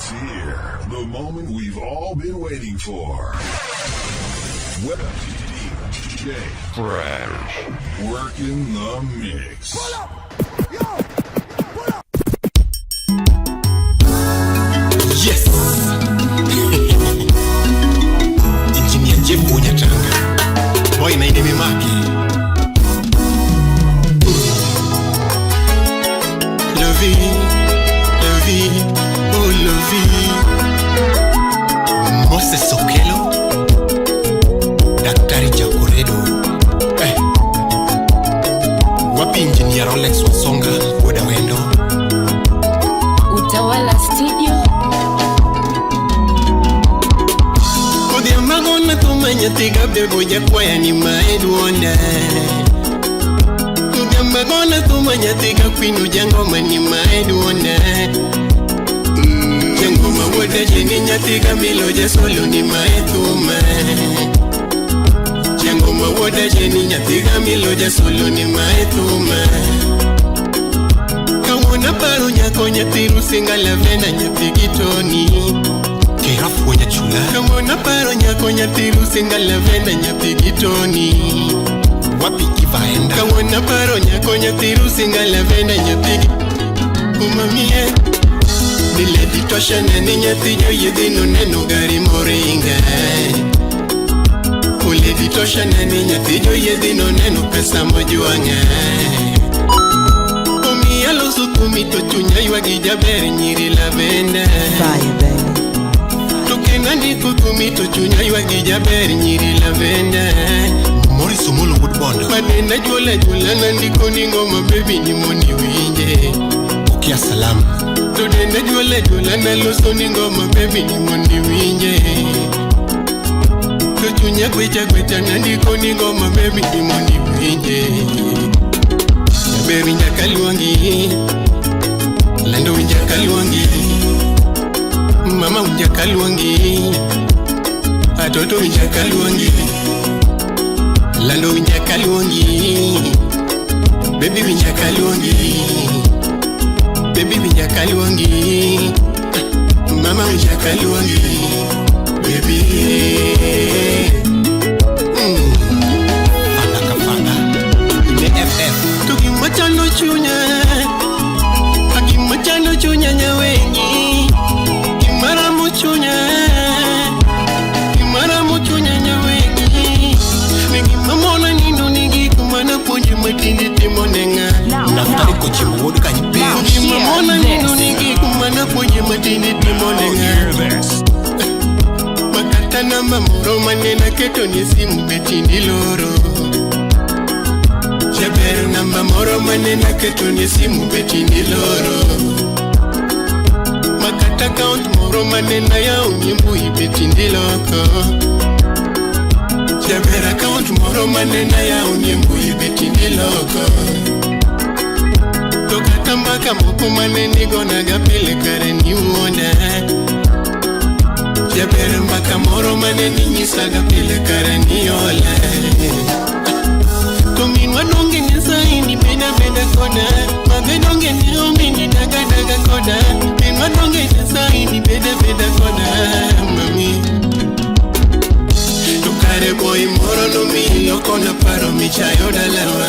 It's here, the moment we've all been waiting for. Web DJ Fresh, working the mix. Pull up! Yo! Pull up! Yes! Engineer Jeff Onyatanga. Boy na ineme maki. Lovey, oh Lovey. Moses Okelo. Daktari Jacoredo. Wapi Engineer Rolex Wasonga Boda Wendo. Utawala Studio. Odia magona tumanya tiga bebo ya kwaya ni maeduonda. Odia magona tumanya tiga kwinu jango mani maeduonda. Jango mawoda jeni nyatiga milo je solo ni maetuma. Jango mawoda jeni nyatiga milo je solo ni maetuma. Kawona paro nyako nyatiru singa lavena nyapigitoni. Kerafu wenya chula. Kawona paro nyako nyatiru singa lavena nyapigitoni. Wapi ivaenda. Kawona paro nyako nyatiru singa lavena nyapigi. Umamie Nile ditosha nene nyatijo yedino neno gari moringa. Ule ditosha nene nyatijo yedino neno pesa mojuanga. Yalo sukumi to chunya yuagi jaberi nyiri lavenda. Fire baby. Tukena ndi kukumi to chunya yuagi jaberi nyiri lavenda. Mori sumulu woodbond. Madena jula nandiko ngoma baby ni moni winje. Ukia salam. Tudena jula naloso ngoma baby ni moni winje. Tuchunya gwecha nandiko ngoma baby ni moni winje. Jaber winja kaluangi, Lando winja kaluangi, Mama winja kaluangi, Atoto winja kaluangi, Lando winja kaluangi, Baby winja kaluangi, Baby winja kaluangi, Mama winja kaluangi, Baby. Machano chunya nyawenyi. Kimara muchunya nyawenyi. Nigi mamona nino nigi kumana ponye matindi timonenga. Naftari kochimu wodu kanyipe. Nigi mamona nino nigi kumana ponye matindi timonenga. Makata na mamoro manena keto nisimu betindi loro. Jaber namba moro manena ketoni simu betini loro. Makata account moro manena ya unyimbu ibetini loko. Jaber account moro manena ya unyimbu ibetini loko. Tokata mbaka moko maneni gona gapile kare ni uona. Jaber mbaka moro maneni nyisa gapile kare ni ola. Kominwa nonge nyesaini beda koda. Mabe nonge ni omini daga koda. Minwa nonge nyesaini beda koda. Mami Tukare boy moro no mi loko na paro mi chayo dalawa.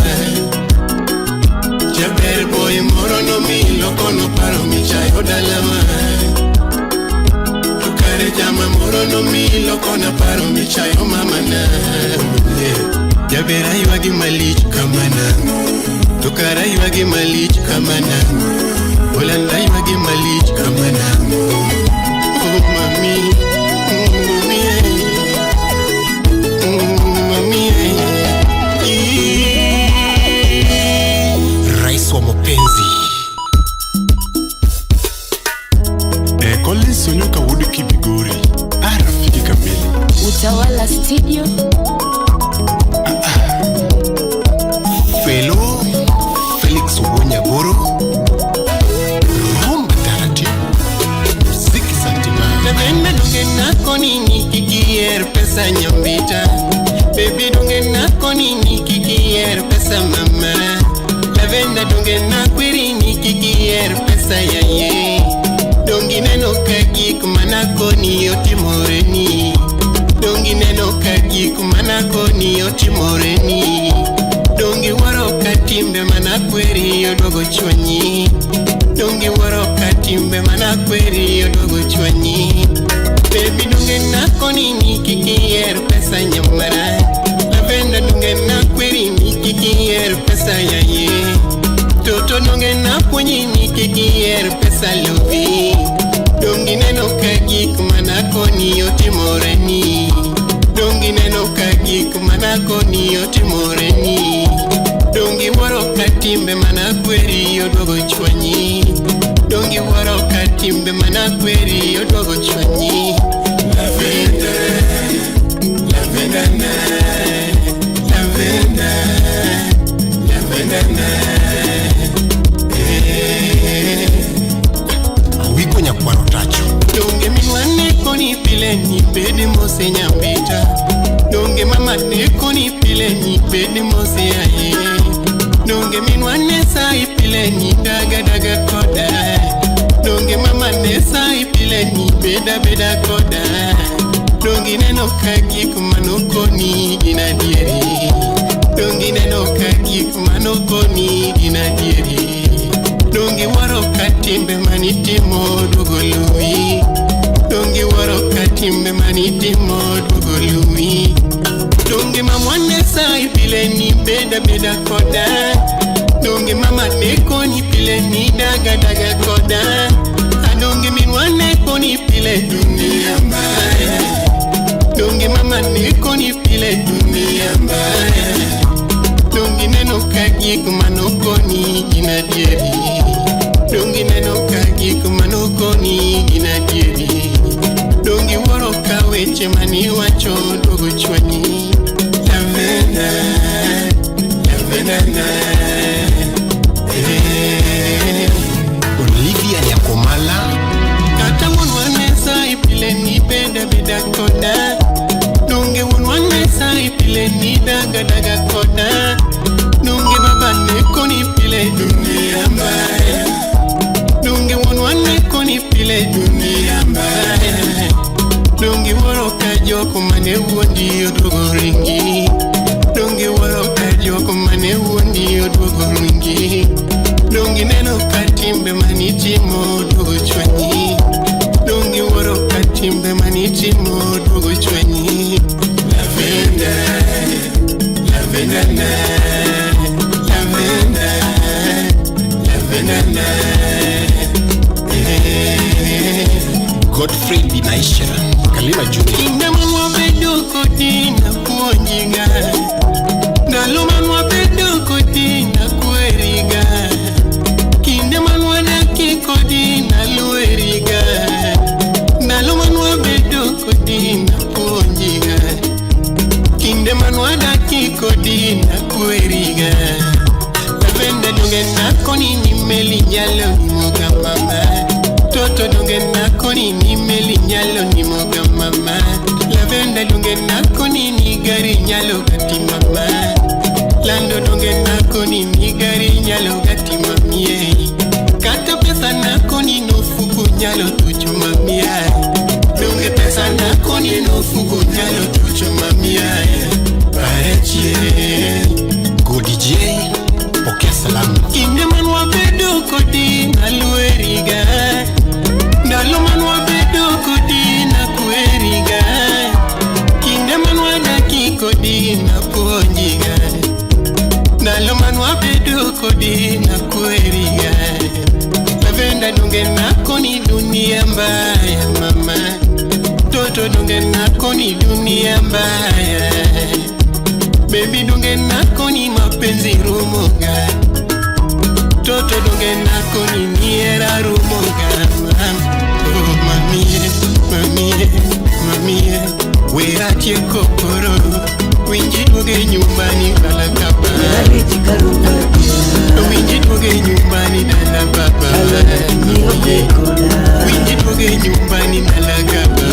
Jaber boy moro no mi loko no paro mi chayo dalawa. Tukare jama moro no mi loko na paro mi chayo mamana. Jabera yuagi malich kamana. Tukara yuagi malich kamana. Olanda yuagi malich kamana. Oh mami, mami, Rais wa mapenzi. Collins Sonyoka Wood Kibigori. Rafiki kamili. Utawala Studio. Fellow Felix Wonyagoro. Rumba taratibu. Muziki santima. Lavenda dunge nako nini kikier pesa nyambita. Baby dunge nako nini kikier pesa mama. Lavenda dunge nako nini kikier pesa yaye. Dongi neno kaki neno kagik manako ni otimoreni. Dongi waro katimbe manakweri odogo chwanyi. Dongi waro katimbe manakweri odogo chwanyi. Baby donge nako ni kikier pesa nyamara. Lavenda donge nakweri ni kikier pesa yaye. Toto donge napwenyi ni kikier pesa lovi. Dongi neno kagik manako ni otimoreni. Dongi neno kagik manako ni otimoreni. Dongi waro katimbe manakweri odogo chwanyi. Dongi waro katimbe manakweri odogo chwanyi. Lavenda, lavenda na, lavenda, lavenda na. Awiko nyakwaro tacho. Donge minwane koni pile ni bedi mose nyambita. Donge mama ne koni pile ni bedi mose aye. Donge minwane sai pile ni daga daga koda. Donge mama ne sai pile ni beda beda koda. Donge neno kagik manoko ni ginadieri. Donge neno kagik manoko ni ginadieri. Donge waro katimbe manitimo dugolui. Donge waro katimbe manitimo dugolui. Donge mamwane sai pile ni beda beda koda. Donge mama neko ni pile ni daga daga koda. Donge minwane koni pile dunia mbaya. Donge mama neko ni pile dunia mbaya. Donge neno kagik manoko ni ginadieri. Donge neno kagik manoko ni ginadieri. Donge waro kaweche mani wacho dogo chwanyi. Lavenda, lavenda na. Olivia Nyakomala. Kata wanwane sai pile ni beda beda koda. Donge wanwane sai pile ni daga daga koda. Donge baba neko ni pile dunia mbaya. Donge wanwane koni pile dunia mbaya. Donge waro kajoko mane uondi odogo ringi. Donge waro kajoko mane uondi odogo ringi. Donge neno katimbe manitimo dogo chwanyi. Donge waro katimbe manitimo dogo chwanyi. Lavenda, lavenda na, lavenda, lavenda na. Godfrey Binaisha Kalima Junior. Inda manwa bedo kodi na kuonjiga. Ndalo manwa bedo kodi na kueriga. Kinde manwa daki kodi na lueriga. Ndalo manwa bedo kodi na kuonjiga. Kinde manwa daki kodi na kueriga. Lavenda donge nako ni nimeli nyalo ni moga mama. Toto donge nako ni nimeli nyalo ni moga mama. Lavenda donge nako ni gari nyalo gati mama. Lando donge nako ni gari nyalo gati mamie. Kata pesa nako ni nufuku nyalo tuchu mamia. Donge pesa nako ni nufuku nyalo tuchu mamia. Parechie Go DJ pokea salamu. Kinde manwa bedo kodi na lueriga. Ndalo manwa bedo kodi na kueriga. Kinde manwa daki kodi na kuonjiga. Ndalo manwa bedo kodi na kueriga. Lavenda donge nako ni dunia mbaya mama. Toto donge nako ni dunia mbaya. Baby donge nako ni mapenzi rumoga. Toto donge nako ni niera rumoga. Oh mamie, mamie, mamie. Wera tie kokoro. Winji doge nyumbani bala kapa. Winji doge nyumbani dala baba. Winji doge nyumbani dala kapa.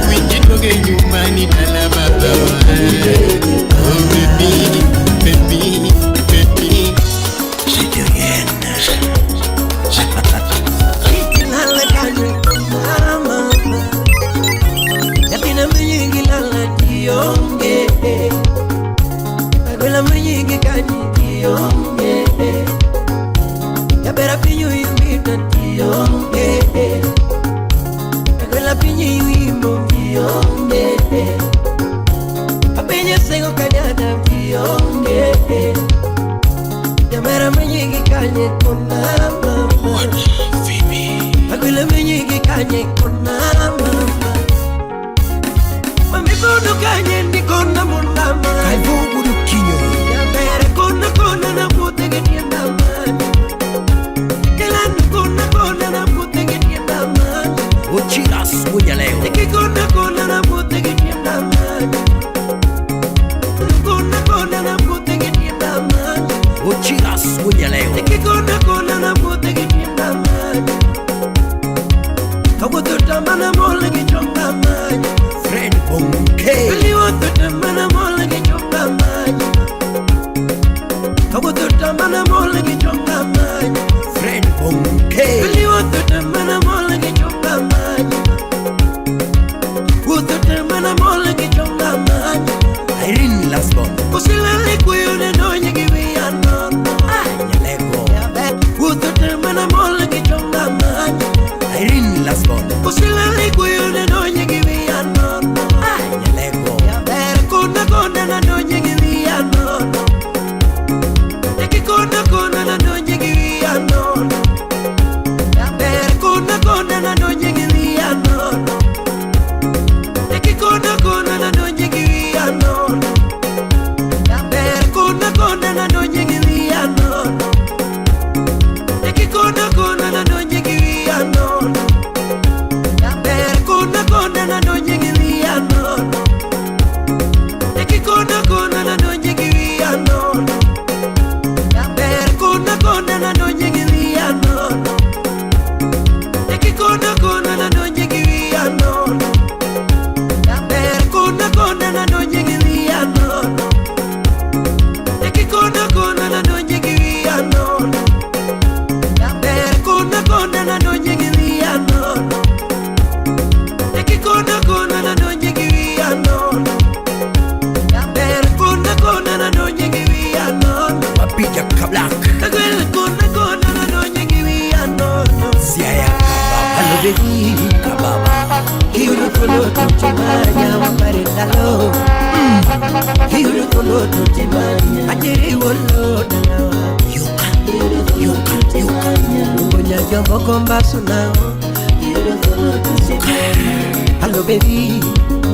Winji doge nyumbani dala baba. Oh baby, baby, baby. J'ai de rien. Mama, bionge quella pigni wimbo bionge apenya sego kanyana bionge yamera menyi kanye kona mama quella menyi kanye kona mama mami kono kanye ndi kona mama kai bubu kinyo yamera kona kona na bote geti mama kelana kona kona na bote geti mama ochiras munyaleo tiki kona kona na bote geti mama kona kona na bote geti mama ochiras munyaleo tiki kona kona na bote geti mama kawoto tamana mole geti mama friend bonke liwoto tamana mole geti mama kawoto tamana mole geti mama friend bonke liwoto tamana mole geti mama woto tamana mole geti mama Irene Lasbon Kusilale kuyone donye gibi anono Nyaleko woto tamana mole geti mama Irene Lasbon Kusilale kuyone donye gibi anono Nyaleko Kona kona na donye gibi anono Eki kona kona na donye gibi anono Kona kona na donye gibi anono Eki kona kona na donye gibi anono Kona kona na donye gibi anono Eki kona kona na donye gibi anono Kona kona na donye gibi anono Eki kona kona na donye gibi anono Kona kona na donye gibi anono Eki kona kona na donye gibi anono Kona kona na donye gibi anono Eki kona kona na donye gibi anono Kona kona na donye gibi anono Eki kona kona na donye gibi anono Kona kona na donye gibi anono Mapija kablak Kagwele kona kona na donye gibi anono Siaya kababa Hello baby Kababa Hiyo kolo tuchimanya waparetalo Hiyo kolo tuchimanya Ajiri wolo dalawa Yuka Yuka Ngonya jombo komba sunao Hiyo kolo tuchimanya Hello baby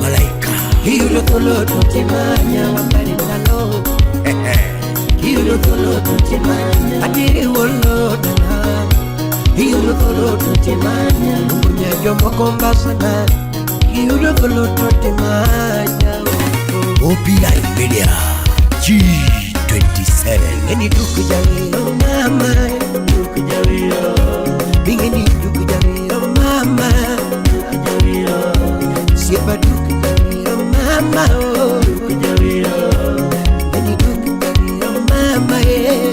Malaika Hiyo kolo tuchimanya waparetalo Hiyo kolo tuchimanya Ajiri wolo dalawa Hiyo kolo tuchimanya Ngonya jombo komba sunao Hiyo kolo tuchimanya OPI Media G27 Ngeni duku jawe oh mama duku jawe oh Ngeni duku jawe oh mama duku jawe oh Siapa duku jawe oh mama oh duku jawe oh Ngeni duku jawe oh mama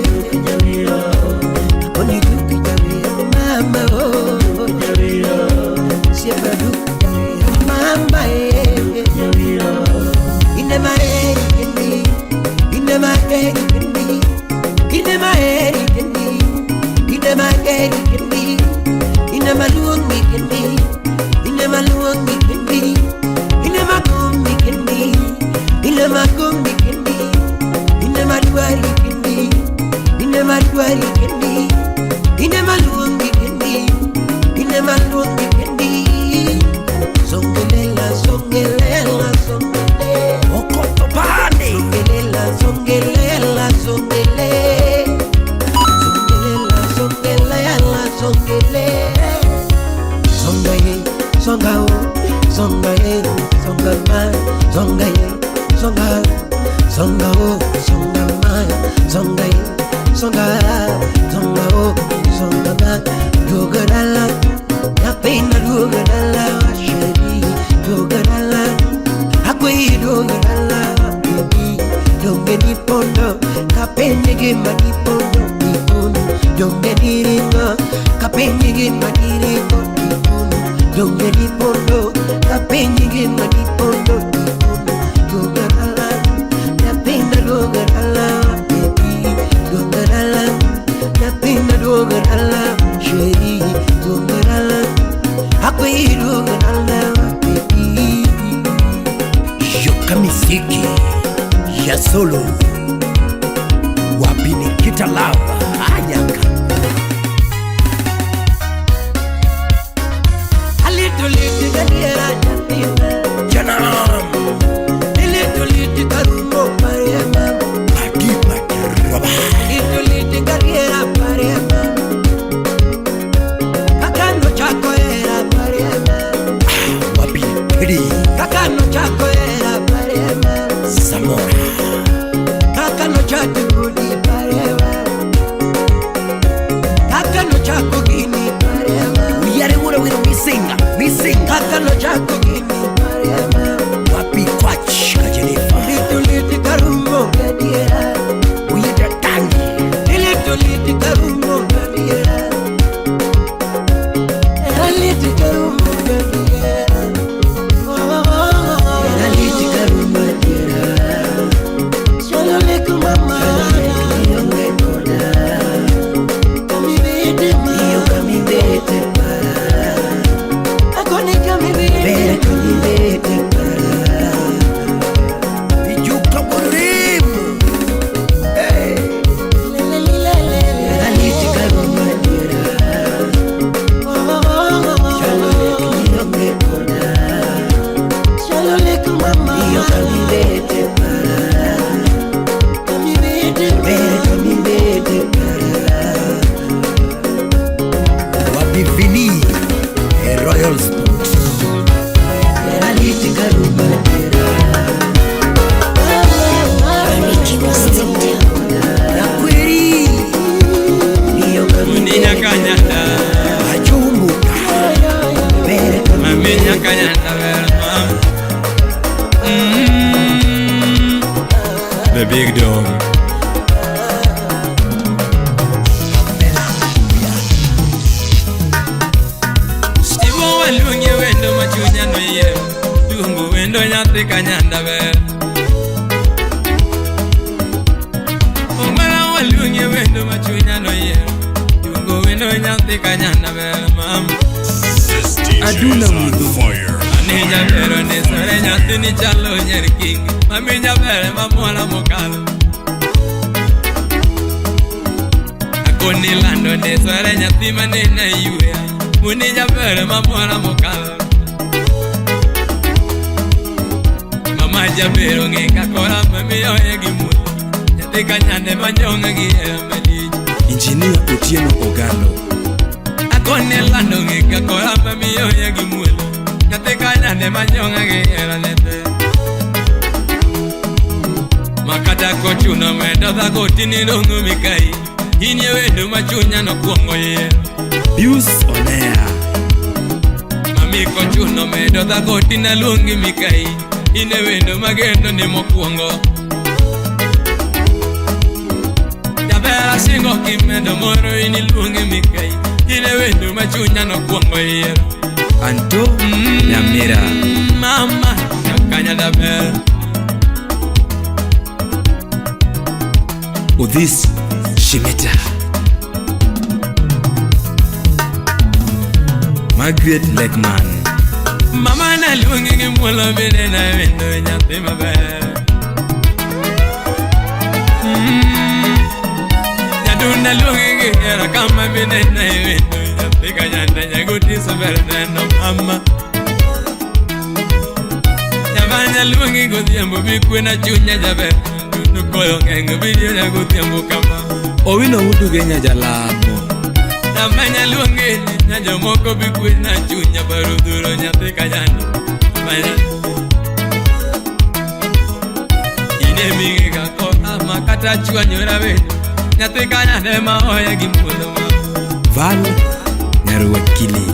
duku jawe oh Ngeni duku jawe oh mama oh duku jawe oh Siapa duku jawe oh mama duku jawe oh Ine my head in my head can be in my head can be in my head can be in my luang me can be in my luang me can be in my gum me can be in my gum me can be in my duari can be in my duari can be in my luang me can be in my luang me can be songelela songelela songelela Okoto Bani songelela songelela songelela songelela songelela songaye songao songaye songama songaye songa songao songama songaye songa songao songama dogarala napenda dogarala sheri dogarala akoi dogarala baby donge nipondo kapenye gima nipondo nipondo donge niringo kapenye gima niringo nipondo donge nipondo kapenye gima nipondo nipondo dogarala napenda dogarala baby dogarala napenda dogarala sheri dogarala Akwiru nalewa baby. Yoka miziki ya solo wapini kitalawa ayaka Alituliti gadiera jatina janam Alituliti karumo parema pagi roba Alituliti gadiera parema Kakano chako era parema wapini pedi Kakano chako era parema Zamora Kakano chako gudi parema Kakano chako gini parema uyare wura wira misinga Kakano chako gini parema wapi kwach kajenifa Alituliti karumo gadiera uyida tangi Alituliti karumo gadiera Alituliti karumo gadiera Alituliti karumo gadiera Shalom alaikum mama Yonge koda Kami bete ma Kami bete para Akone kami bete Kami bete para ijuka borimu Alituliti karumo gadiera Shalom alaikum koda Shalom alaikum mama Kami bete para Kami bete para wapi vini Royal Sports Alituliti karumo gadiera nakweri Uninya kanyanda, ajumuka maminya kanyanda verma. The big dog. Sibo walungi wendo machunya no ye, lungu wendo nyate kanyanda ver. Omala walungi wendo machunya no ye, lungu wendo nyate kanyanda ver mam. Aduna on fire. Anija vero ne sore nyate ni chalo nyer king, maminya vere mamola mokalo. Akoni lando ne sore nyate manena yuya, munija vere mamola mokalo. Mama jabero nge kakora mami oye gimu, nyate kanyande manyonga gi emeli. Engineer Otieno Ogalo Akoni lando nge kakora mami oye gimu, nyate kanyande manyonga gi emeli. Makata kochuno medo da gotini longu mikai, inye wendo machunya no kuongo ye. Pius Onea Mami kochuno medo da gotina lungi mikai, ine wendo magendo ni mokuongo. Jabera singo kimedo moro ini lungi mikai, ine wendo machunya no kuongo ye. Anto Nyamira Mama kanya da bel. Odhis Shimeta Margaret Legman Mama na lungi ngi mulo bine na wendo nyate maber. Yaduna lungi ngi era kama bine na wendo nyate kanyanda nyaguti saberne no mama. Yabanya lungi godhiambo bikwe na chunya jaber. Dudu koyo ngengo bidio na godhiambo kama. Owino uduge nyajalamo Yabanya lungi na jomoko bikwe na chunya baruduro nyate kanyanda. Yabanya ine mingi kakota makata chua nyora wendo nyate kanyanda ma oya gimulo mama. Val Nyarwakili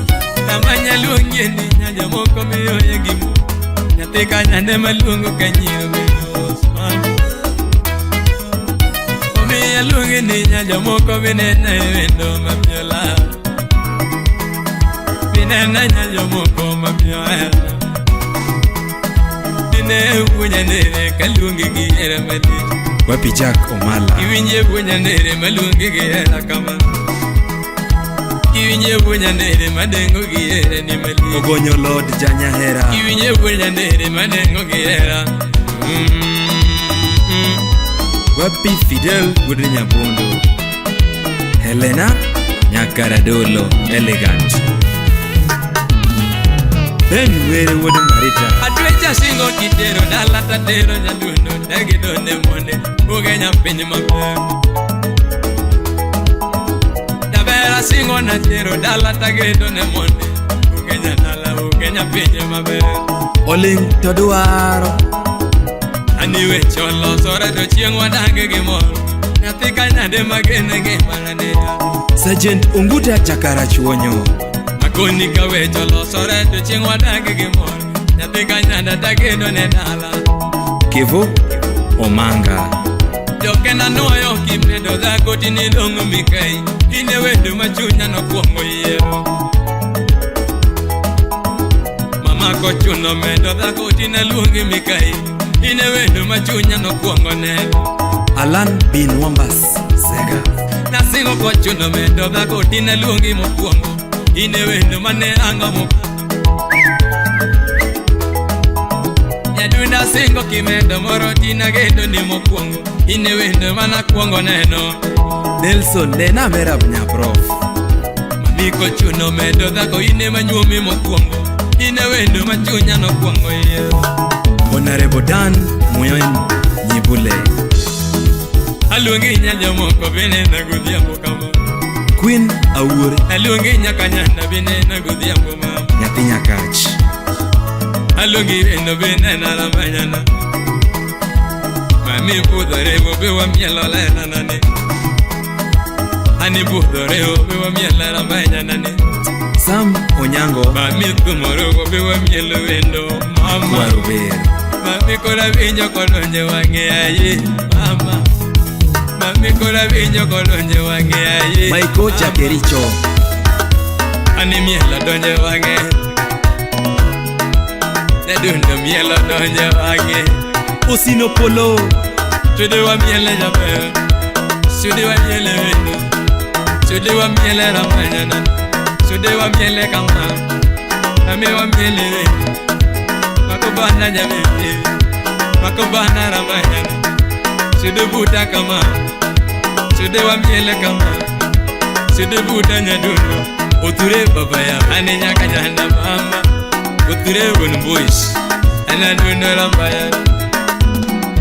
Yabanya lungi na jomoko mi oya gimulo nyate kanyanda malungo kanyiro bendo osman. Omi lungi na jomoko bine na wendo mabiola. Bine na jomoko mabiola. Bine punya nere kalungi giera mali. Wapi Jack Omala Iwinje punya nere malungi giera kama. Kiwinje bunya nere madengo giere ni mali Ogonyo Lord Janyahera Kiwinje bunya nere madengo giera Wapi Fidel Gudri Nyabondo Helena Nyakaradolo Elegant Ben Were Wood Marita Adwecha singo kitero dalata tero nyaduno Dagido ne monde Ugenya pinyi mabe Dabera singo na tero dalata gido ne monde Ugenya dala ugenya pinyi mabe Oling Toduaro Aniwe cholo sore do chieng wadange gimoro Nyathi kanyade magene gimarane Sergeant Unguta Chakara Chuonyo Akoni kawe cholo sore do chieng wadange gimoro Nyathi kanyade dagido ne dala Kevo Omanga Jokena noyo kimedo dhako tini longo mikai Ine wendo machunya no kuongo yero Mama kochuno medo dhako tini lungi mikai Ine wendo machunya no kuongo neno Alan Bin Wambas Sega Nasingo kochuno medo dhako tini lungi mokuongo Ine wendo mane anga mokuongo Yadunda singo kimedo moro tina gedo ni mokuongo Ine wendo mana kuongo neno Nelson Nena Merab Nyaprof Mamiko chuno medo dhako ine manyuomi mokuongo Ine wendo machunya no kuongo Honorable Dan Muyoen Nyibule Aluongi nyanya moko bine na gudhiambo kama Queen Awure Aluongi nyaka nyanda bine na gudhiambo mama Nyathi Nyakach Aluongi rendo bine na ramanyana Mami budhore bobe wa mielo lena nani Ani budhore bobe wa mielo ramanyana ni Sam Onyango Mami tumoro bobe wa mielo wendo mama Warubere Mami kora vinyo kolonje wange aye mama Mami kora vinyo kolonje wange aye Maiko Chakericho Ani mielo donje wange Nedundo mielo donje wange Osino Polo Sude wa miele jabe Sude wa miele wendo Sude wa miele ramanyana Sude wa miele kama Nami wa miele wendo Makobana jamete Makobana ramanyana Sude buta kama Sude wa miele kama Sude buta nyadundo Oture babaya Ane nyaka nyanda mama Oture wonu boys Ana dundo rambayana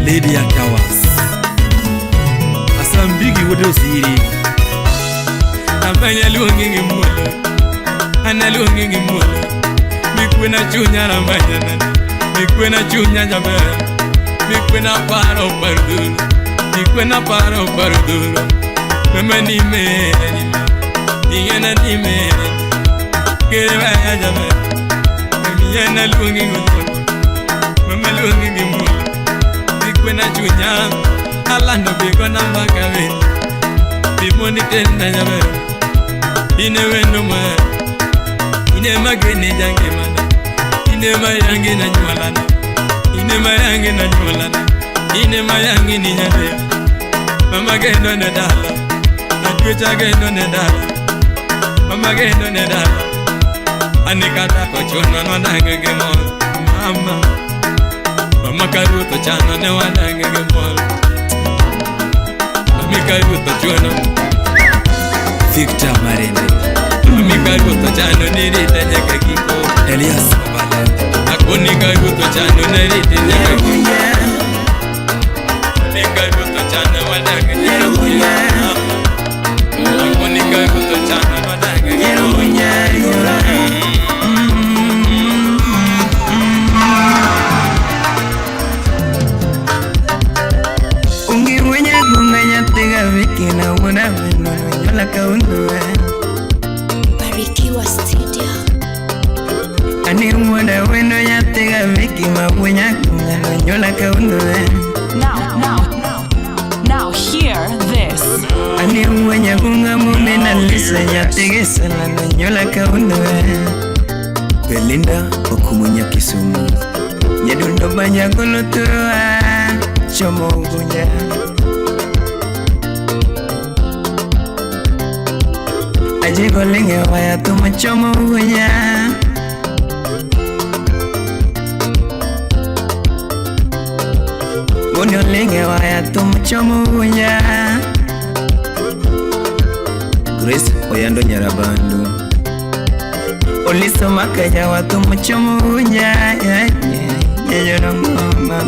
Lady Akawas Asambigi Wodo Siri Nambanya luongi ngimolo Ana luongi ngimolo Mikwena chunya rambanya nana Mikwena chunya jabera Mikwena paro parduro Mikwena paro parduro Mama ni mere Niyena ni mere Kere vaya jabera Miyena luongi ngimolo Mama luongi ngimolo Mikwena chunya Alando biko namba kawe Bimoni tenda jabera Ine wendo mwe Ine magene jange mana Ine mayange na nyualana Ine mayange na nyualana Ine mayange ni nyade Mama gendo ne dala Adwecha gendo ne dala Mama gendo ne dala Anikata kochono no nange gemol Mama Mama karuto chano ne wanange gemol Mami karuto chono Victor Marende Mami karuto chano nirita nyaka kiko Elias Obala Akoni karuto chano nirita nyaka kiko Mami karuto chano wanange nyaka kiko Akoni karuto chano wanange nyaka kiko Ungi mwenye kunganya tega wiki na wana weno Nyola kaunduwe Barikiwa Studio. Ani mwana weno ya tega wiki mabwenya kunganya Nyola kaunduwe Now hear this. Ani mwenye kunga mume na lisa ya tega sana Nyola kaunduwe Belinda okumunya Kisumu Nyedundo banya kolotuwa Chomo ugunya Ajigo linge waya tumachomo uya Gunyo linge waya tumachomo uya Grace oyando nyarabandu Oliso makaya watu muchomo uya Yeyonongo mama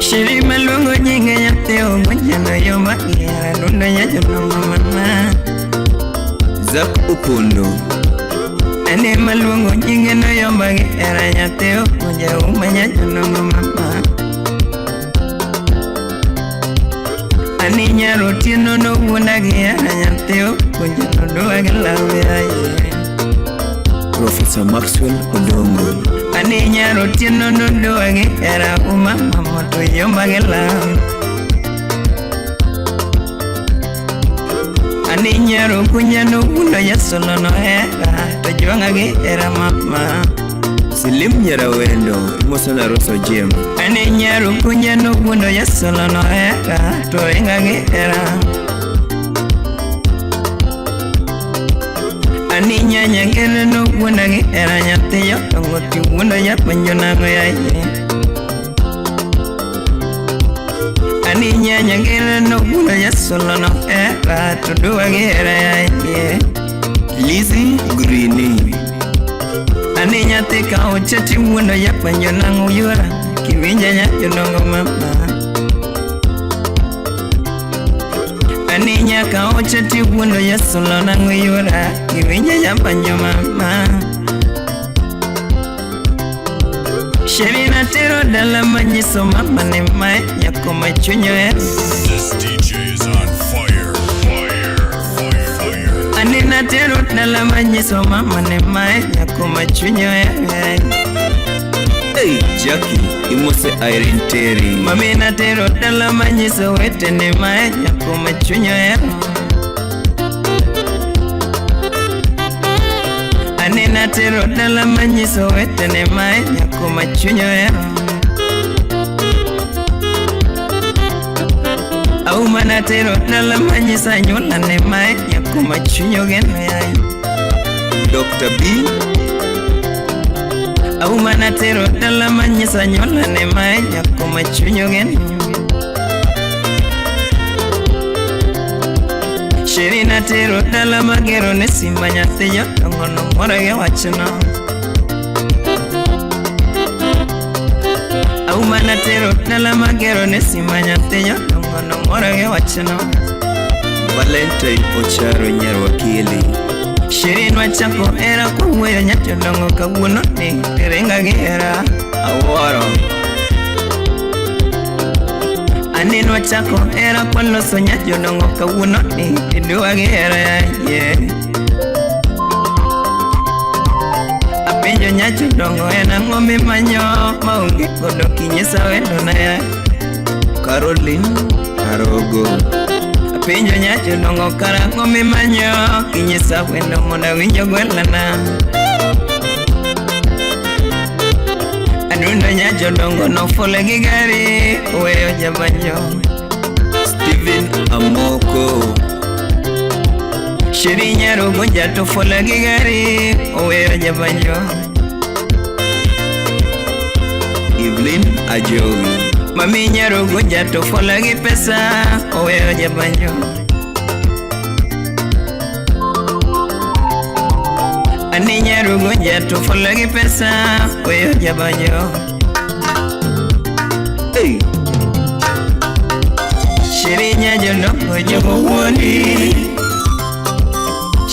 Shiri malungo nyinga yateo Mwenjano yoma iya Lunda yeyonongo mama Zak upundo Ane malungo nyinga no yoma Era yateo Mwenja umanya yeyonongo mama Ani nyaro tino no wunagi Era yateo Mwenja no doa galawe aye Professor Maxwell Odongo Ani nyaro tino no doa Era umama moto yoma galawe Ani nyaro kunya no wuna yasolo no era Tojuanga era mama Silim nyara wendo Imosona roso jem Ani nyaro kunya no wuna yasolo no era Tojuanga era Ani nyanya ngere no wuna era Nyate yo Ngoti wuna ya penjona ngoya Ani nyanya ngere no wuna yasolo no era Tojuanga era ya Lizzie Greeny Ani nyate ka ochati wuna ya penjona nguyura Kivinja nyayo nongo mama Ani nyaka ochati wuna ya solo na nguyura Kivinja ya penjo mama Sheri na tero dala manjiso mama ni mai Nyako machunyo ya This DJ is on fire. Ani na tero dala manjiso mama ni mai Nyako machunyo ya Hey Jackie, imose Irene Terry Mami na tero dala manjiso wete ni mai Nyako machunyo ya Ani na tero dala manjiso wete ni mai Nyako machunyo ya Au mana tero dala manjisa nyola ni mai Nyako machunyo geno ya Dr. B Au mana tero dala manjisa nyola ni mai Nyako machunyo geno Sheri na tero dala magero ne simba nyate yo Ngono mora ya wachino Au mana tero dala magero ne simba nyate yo Ngono mora ya wachino Valentine Ocharo nyar wakili Sheri nwa chako era kuwe nyate dongo kawuno ni Terenga gera awaro Ani nwa chako era kwalo sonya jodongo kawuno ni Tidua gera yeah Apenjo nyacho dongo ena ngome manyo Maungi kodo kinyesa wendo na ya Caroline Karogo Apenjo nyacho dongo kara ngome manyo Kinyesa wendo mona winjo gwelana Adundo nyacho dongo no fole gigari Uweyo jabanyo Steven Amoko Sheri nyaro gonja to fole gigari Uweyo jabanyo Evelyn Ajowi Mami nyaro gonja to fole gipesa Uweyo jabanyo Ani nyaro gonja to fole gipesa Uweyo jabanyo Hey Sheri nyajo dongo jogo woni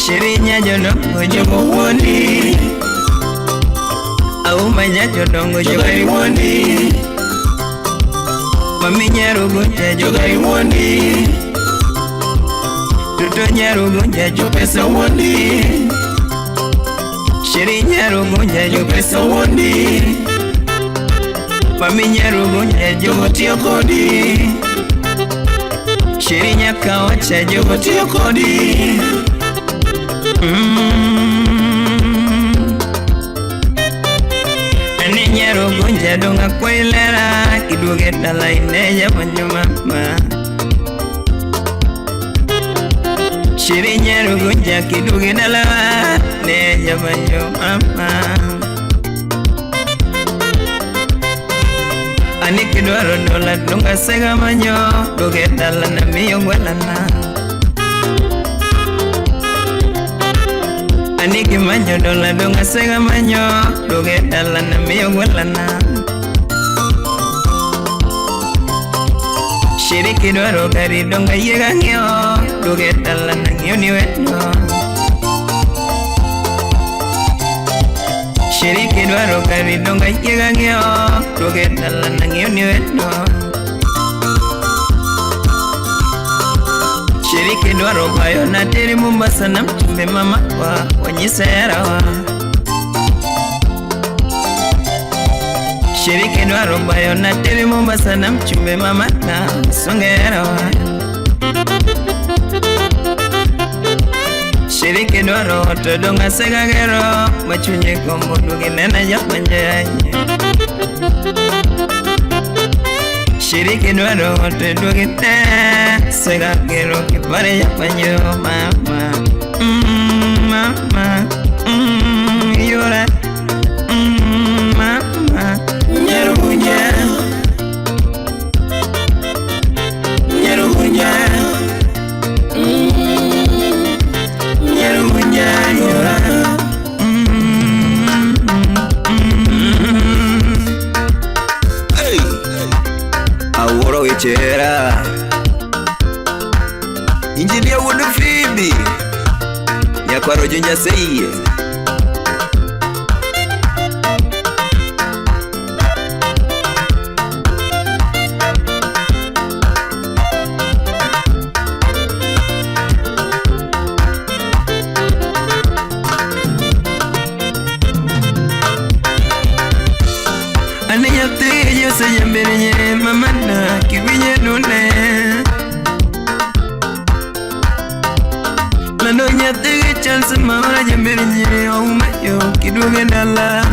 Sheri nyajo dongo jogo woni Au manyajo dongo jogo woni Mami nyaro gonja jogo woni Tuto nyaro gonja jogo pesa woni Sheri nyaro gonja jogo pesa woni Mami nyaro gonja jogo tiyo kodi Sheri nyaka wacha jogo tiyo kodi Ani nyaro gonja donga kwa ilera Kiduge dala ineja panyo mama Shirinya rugunja kidugi dalawa ne jabayo mama. Ani kidwaro dola dunga sega manyo dugi dalana miyo gwalana. Ani kimanyo dola dunga sega manyo dugi dalana miyo gwalana. Shiriki dwaro gari donga yega ngyo duge dalana ngyo ni weno. Shiriki dwaro gari donga yega ngyo duge dalana ngyo ni weno. Shiriki dwaro bayo na teri Mombasa na mtumbe mama wa wanyisa yarawa. Shiriki dwaro bayo na teri Mombasa na mchumbe mama na songerawa. Shiriki dwaro otodonga segagero machunye kombo dugi nena japanje. Shiriki dwaro otodogi te segagero kipare japanje mama. Mama yura mama. Nyerugunya Nyerugunya Nyerugunya yura. Hey, aworo wechera Injinia wudu fibi Nyakwaro junja seiye. Se mbere mama na kibinye nune Lando nyate chance mara jembere o mayo kiduge dala.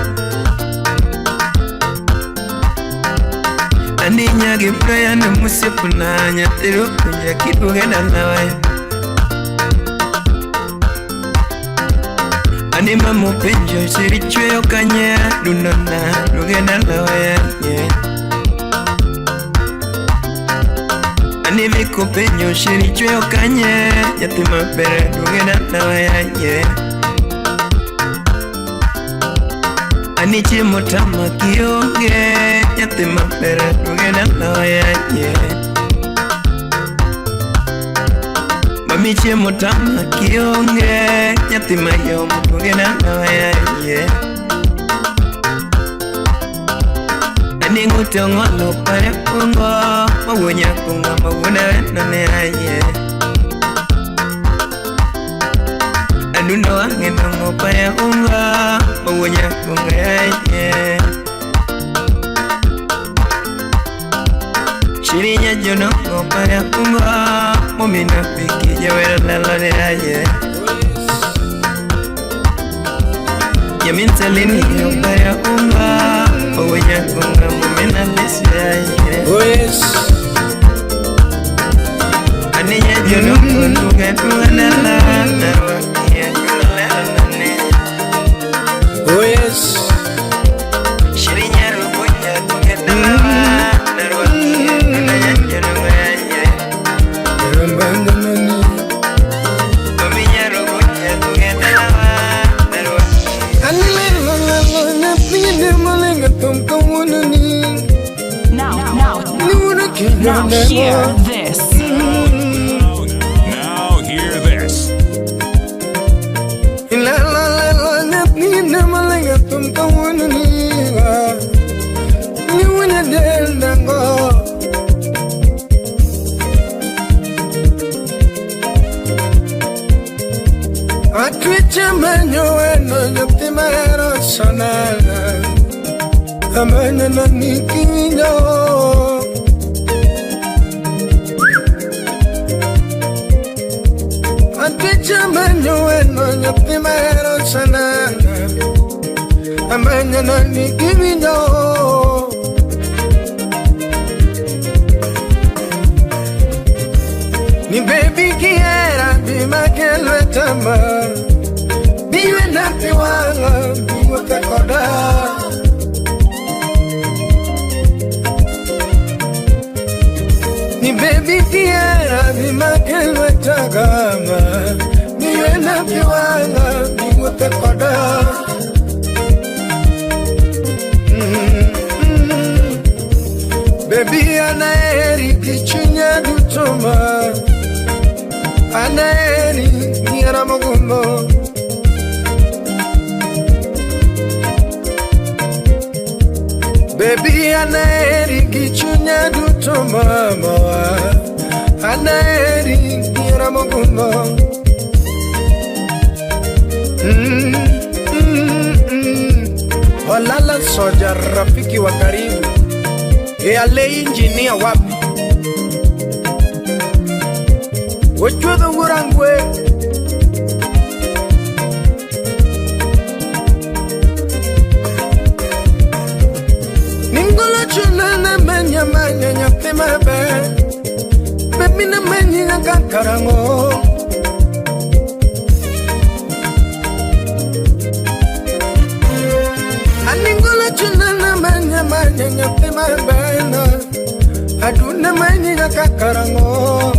Ani nyage playa na musipuna nyate ro kunya kiduge dala waya. Ani mamu penjo sirichwe okanya dunona duge dala waya yeah. Ani viko penyo shirichwe okanye yatima pere duge dala waya yeah. Ani chimotama kionge yatima pere duge dala waya yeah. Mami chimotama kionge yatima yomu duge dala waya yeah. Ani ngutongo lo pare kungo mawunya kunga mawuna nane aye. Aduno wange nongo pare kunga mawunya kunga aye. Shirinya jonongo pare kunga mumina piki jawera lalane aye. Yamin salini yo pare kunga mawunya kunga mumina lesi aye. Oh yes. Aninya jonongo nuga tuanala narwakia julalane. Oh yes. Shirinya rubunya nuga dalawa narwakia ananya jonongo aye. Rambanga nani. Maminya rubunya nuga dalawa narwakia. Anile lolo na pinge malenga tomkamu nani. Now hear this. Now hear this. La la la la na pinge malenga tomkamu nani. Ni wanya dendango. Atwicha manyo eno yotima ero sonala. Amanya na nikinyo. Atwicha manyo eno yotima ero sonala. Amanya na nikinyo. Ni baby quiera, dime que kama niwe na piwanga niwote koda. Baby anaeri kichunya dutoma, anaeri niara mogumo. Baby anaeri kichunya dutoma mawa, anaeri niara mogumo. Walala soja rafiki wa karibu, ale injinia wapi? Ochudo urangwe Ningola chunana manya manya nyapema be Bemina manya kankarango Aningola chunana manya manya nyapema be na Aduna manya kankarango.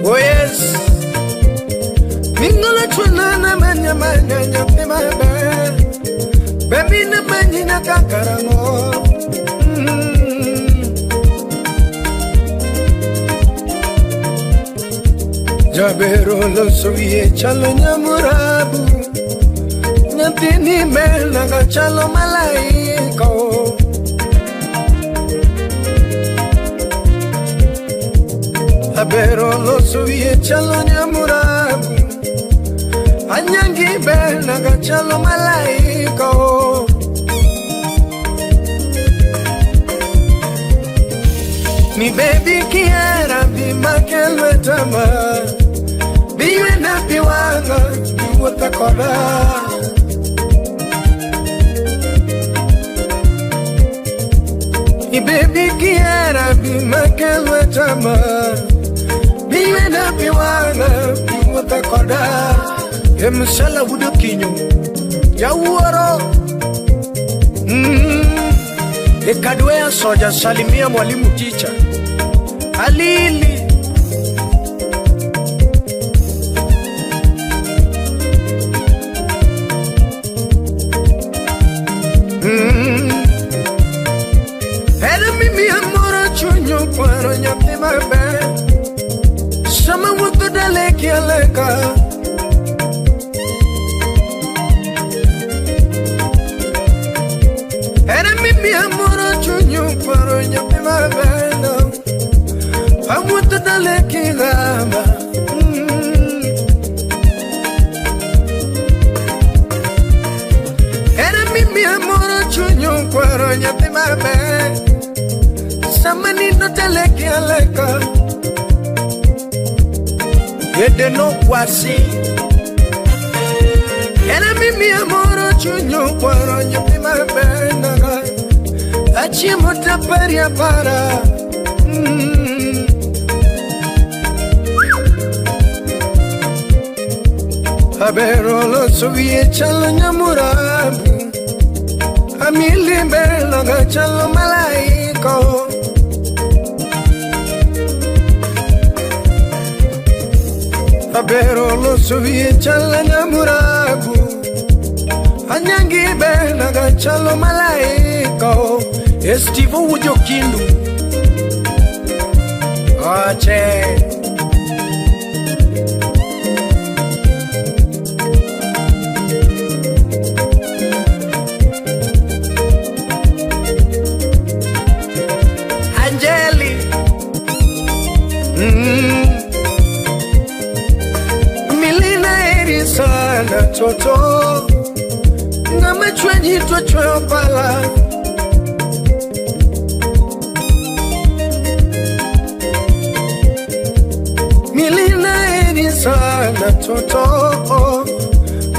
Oh yes, Ningola chunana manya manya nyapema be Baby na manya na kankarango. Jabero lo soye chalo nyamurabu, nyantini mela ga chalo malaika. Jabero lo soye chalo nyamurabu, anyangi mela ga chalo malaika. Mi baby kiera bima kelwe tama, biwe na piwanga biwota koda. Mi baby kiera bima kelwe tama, biwe na piwanga biwota koda. Emsala wudo kinyo ya uoro. Ekadwe ya soja salimia mwalimu teacher Alili. Era mimi amora chunyo kwaro nyapti mabe Sama wuto daleki aleka Era mimi amora chunyo kwaro nyapti mabe Amuta daleki gamba Era mimi amora chunyo kwaro nyapti mabe Samani no daleki aleka Yede no kwasi Era mimi amora chunyo kwaro nyapti mabe Achi muta paria para Abero lo soye chalo nyamurabu, amili bela ga chalo malaika. Abero lo soye chalo nyamurabu, anyangi bela ga chalo malaika. Estivo ujo kindu, ache. Milina eri sana toto Ngame chwenyi chwe opala Milina eri sana toto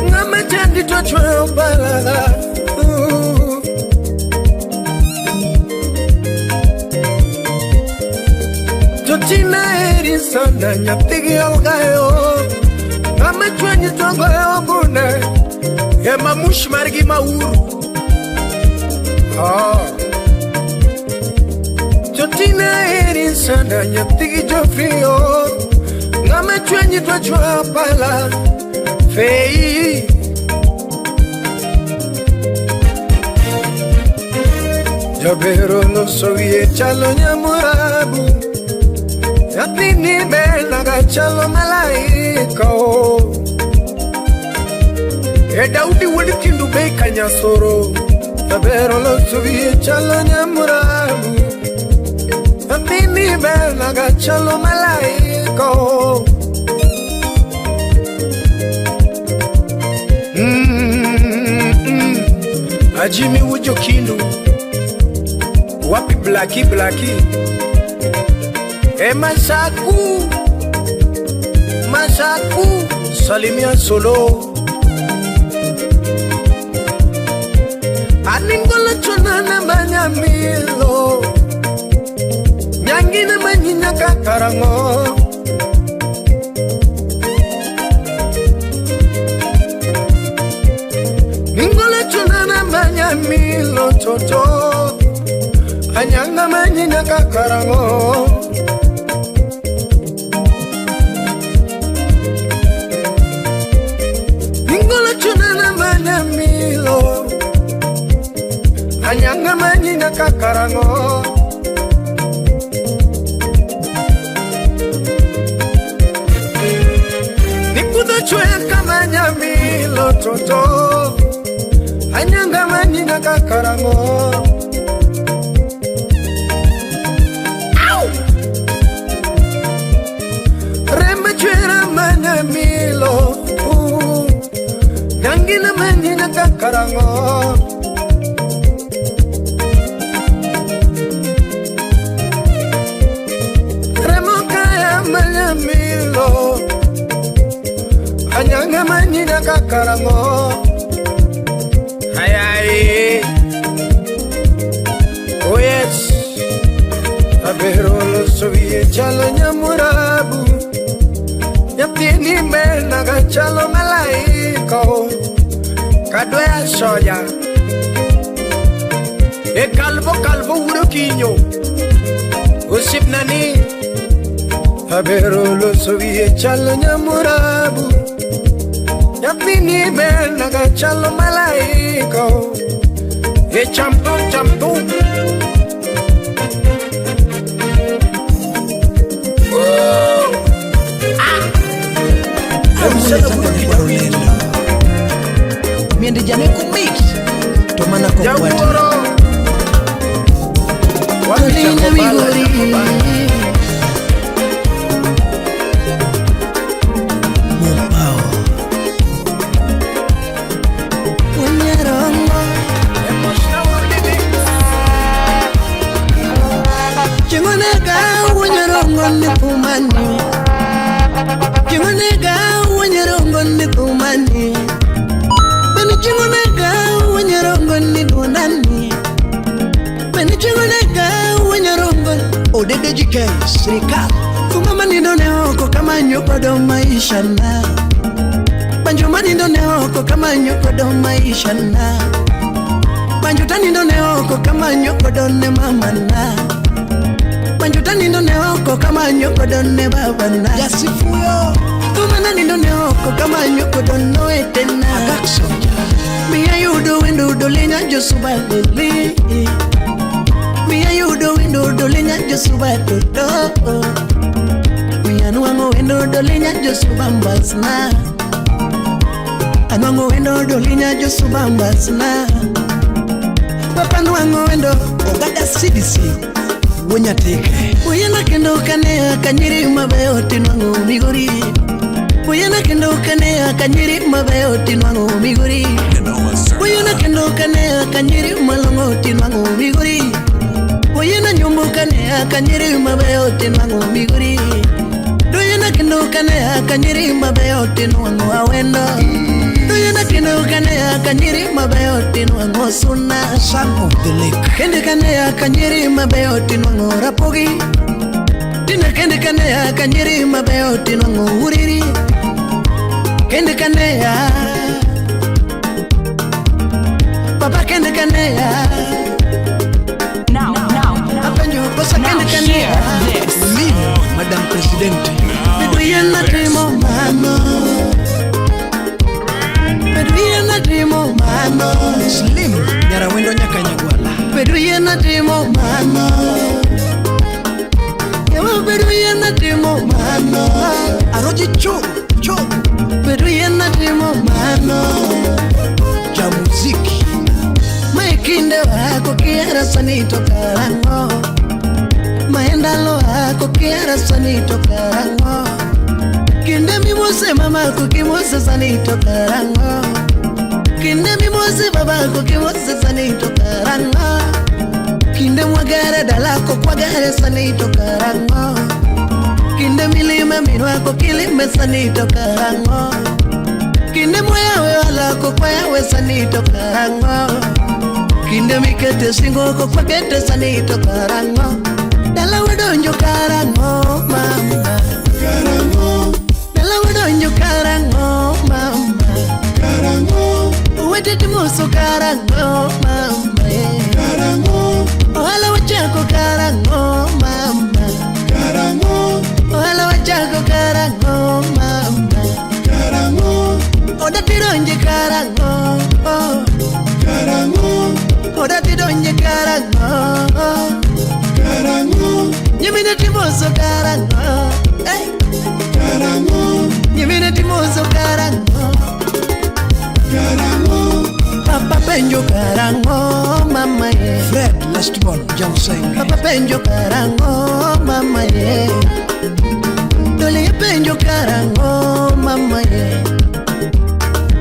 Ngame chwenyi chwe opala Totina eri sana nyaptigi algayo Ngame chwenyi tongo yo bune Ema mush margi mauru Jotina eri sana nyatigi jofrio ngame chwenyi twachwa pala fei Jabero no soye chalo nyamurabu Yatini bela chalo malaika Daudi wadi kindu beka nyasoro Jabero no soye chalo nyamurabu Yatini bela chalo malaika Ajimi wujo kindu Wapi blaki Masaku Salimia solo Aningola chonana manyamilo Nyangina manyinya kakarango Ningola chonana manyamilo toto Anyanga manyinya kakarango Ningola chunana manyamilo Anyanga manyinya kakarango Nikuda chweka manyamilo toto Anyanga manyinya kakarango Milo Nangina manina kakarango Remokaya milo Anyanga manina kakarango Ayayi Oh yes Abero lo soye chalo nyamurabu Yapini mena gachalo malaiko Kadwe soya E calvo uroquinho Usip nani Abero lo soye chalo nyamurabu Yapini mena gachalo malaiko E champu Miende jane kumix Tomana kukwata Kolina migori Mupao Unyarongo Chingonega unyarongo nipumani Chingonega unyarongo nipumani Beni chingonega unyarongo nipundani Beni chingonega unyarongo Odede jike srika Kumama nindone oko kama nyoko do maisha na Banjuma nindone oko kama nyoko do maisha na Banjuta nindone oko kama nyoko do ne mama na Banjuta nindone oko kama nyoko do ne baba na Yasifuyo Kumana nindone oko kama nyoko do no etena Agakso Me and you doing do linya josuba dili Me and you doing do linya josuba do Me and wango wendo do linya josuba mbasna Anwango wendo do linya josuba mbasna Papa nwango wendo ogada CDC Wonya teke Uyana kendo kanea kanyiri mabeo tinwango migori Uyana kendo kanea kanyiri mabeo tinwango migori Uyana kendo kanea kanyiri malongo tinwango migori Uyana nyumbu kanea kanyiri mabeo tinwango migori Uyana kendo kanea kanyiri mabeo tinwango awendo Uyana kendo kanea kanyiri mabeo tinwango suna Son of the lake Kende kanea kanyiri mabeo tinwango rapogi Tina kende kanea kanyiri mabeo tinwango uriri Kende kanea Papa kende kanea Now. Apenyo kosa kende hear this. Madam President. Beduyana timo mano. Beduyana timo mano. Slim nyara wendo nyaka nyagwala. Beduyana timo mano. Yawa beduyana timo mano. Aroji cho. Beduyana timo mano. Ja muziki. Maikinde wako kiara sanito karango. Maendalo wako kiara sanito karango. Kinde mimose mama kukimose sanito karango. Kinde mimose baba kukimose sanito karango. Kinde mwagare dalako kwa gare sanito karango. Kinde milime minwako kilime sanito karango. Kinde mwayawe walako kwa yawe sanito karango. Kinde mikete singoko kwa kete sanito karango. Dala wedonjo karango mama. Karango. Dala wedonjo karango mama. Karango. Uwetete muso karango mama. Karango. Ohala wachako karango mama. Karango. Ohala wachako karango mama. Karango. Oda tironje karango. Karango. Oda tironje karango. Karango. Nyimine timoso karango. Hey. Karango. Nyimine timoso karango. Karango. Papa penjo karango mama ye. Fred Lastborn Jamseng. Papa penjo karango mama ye. Dole penjo karango mama ye.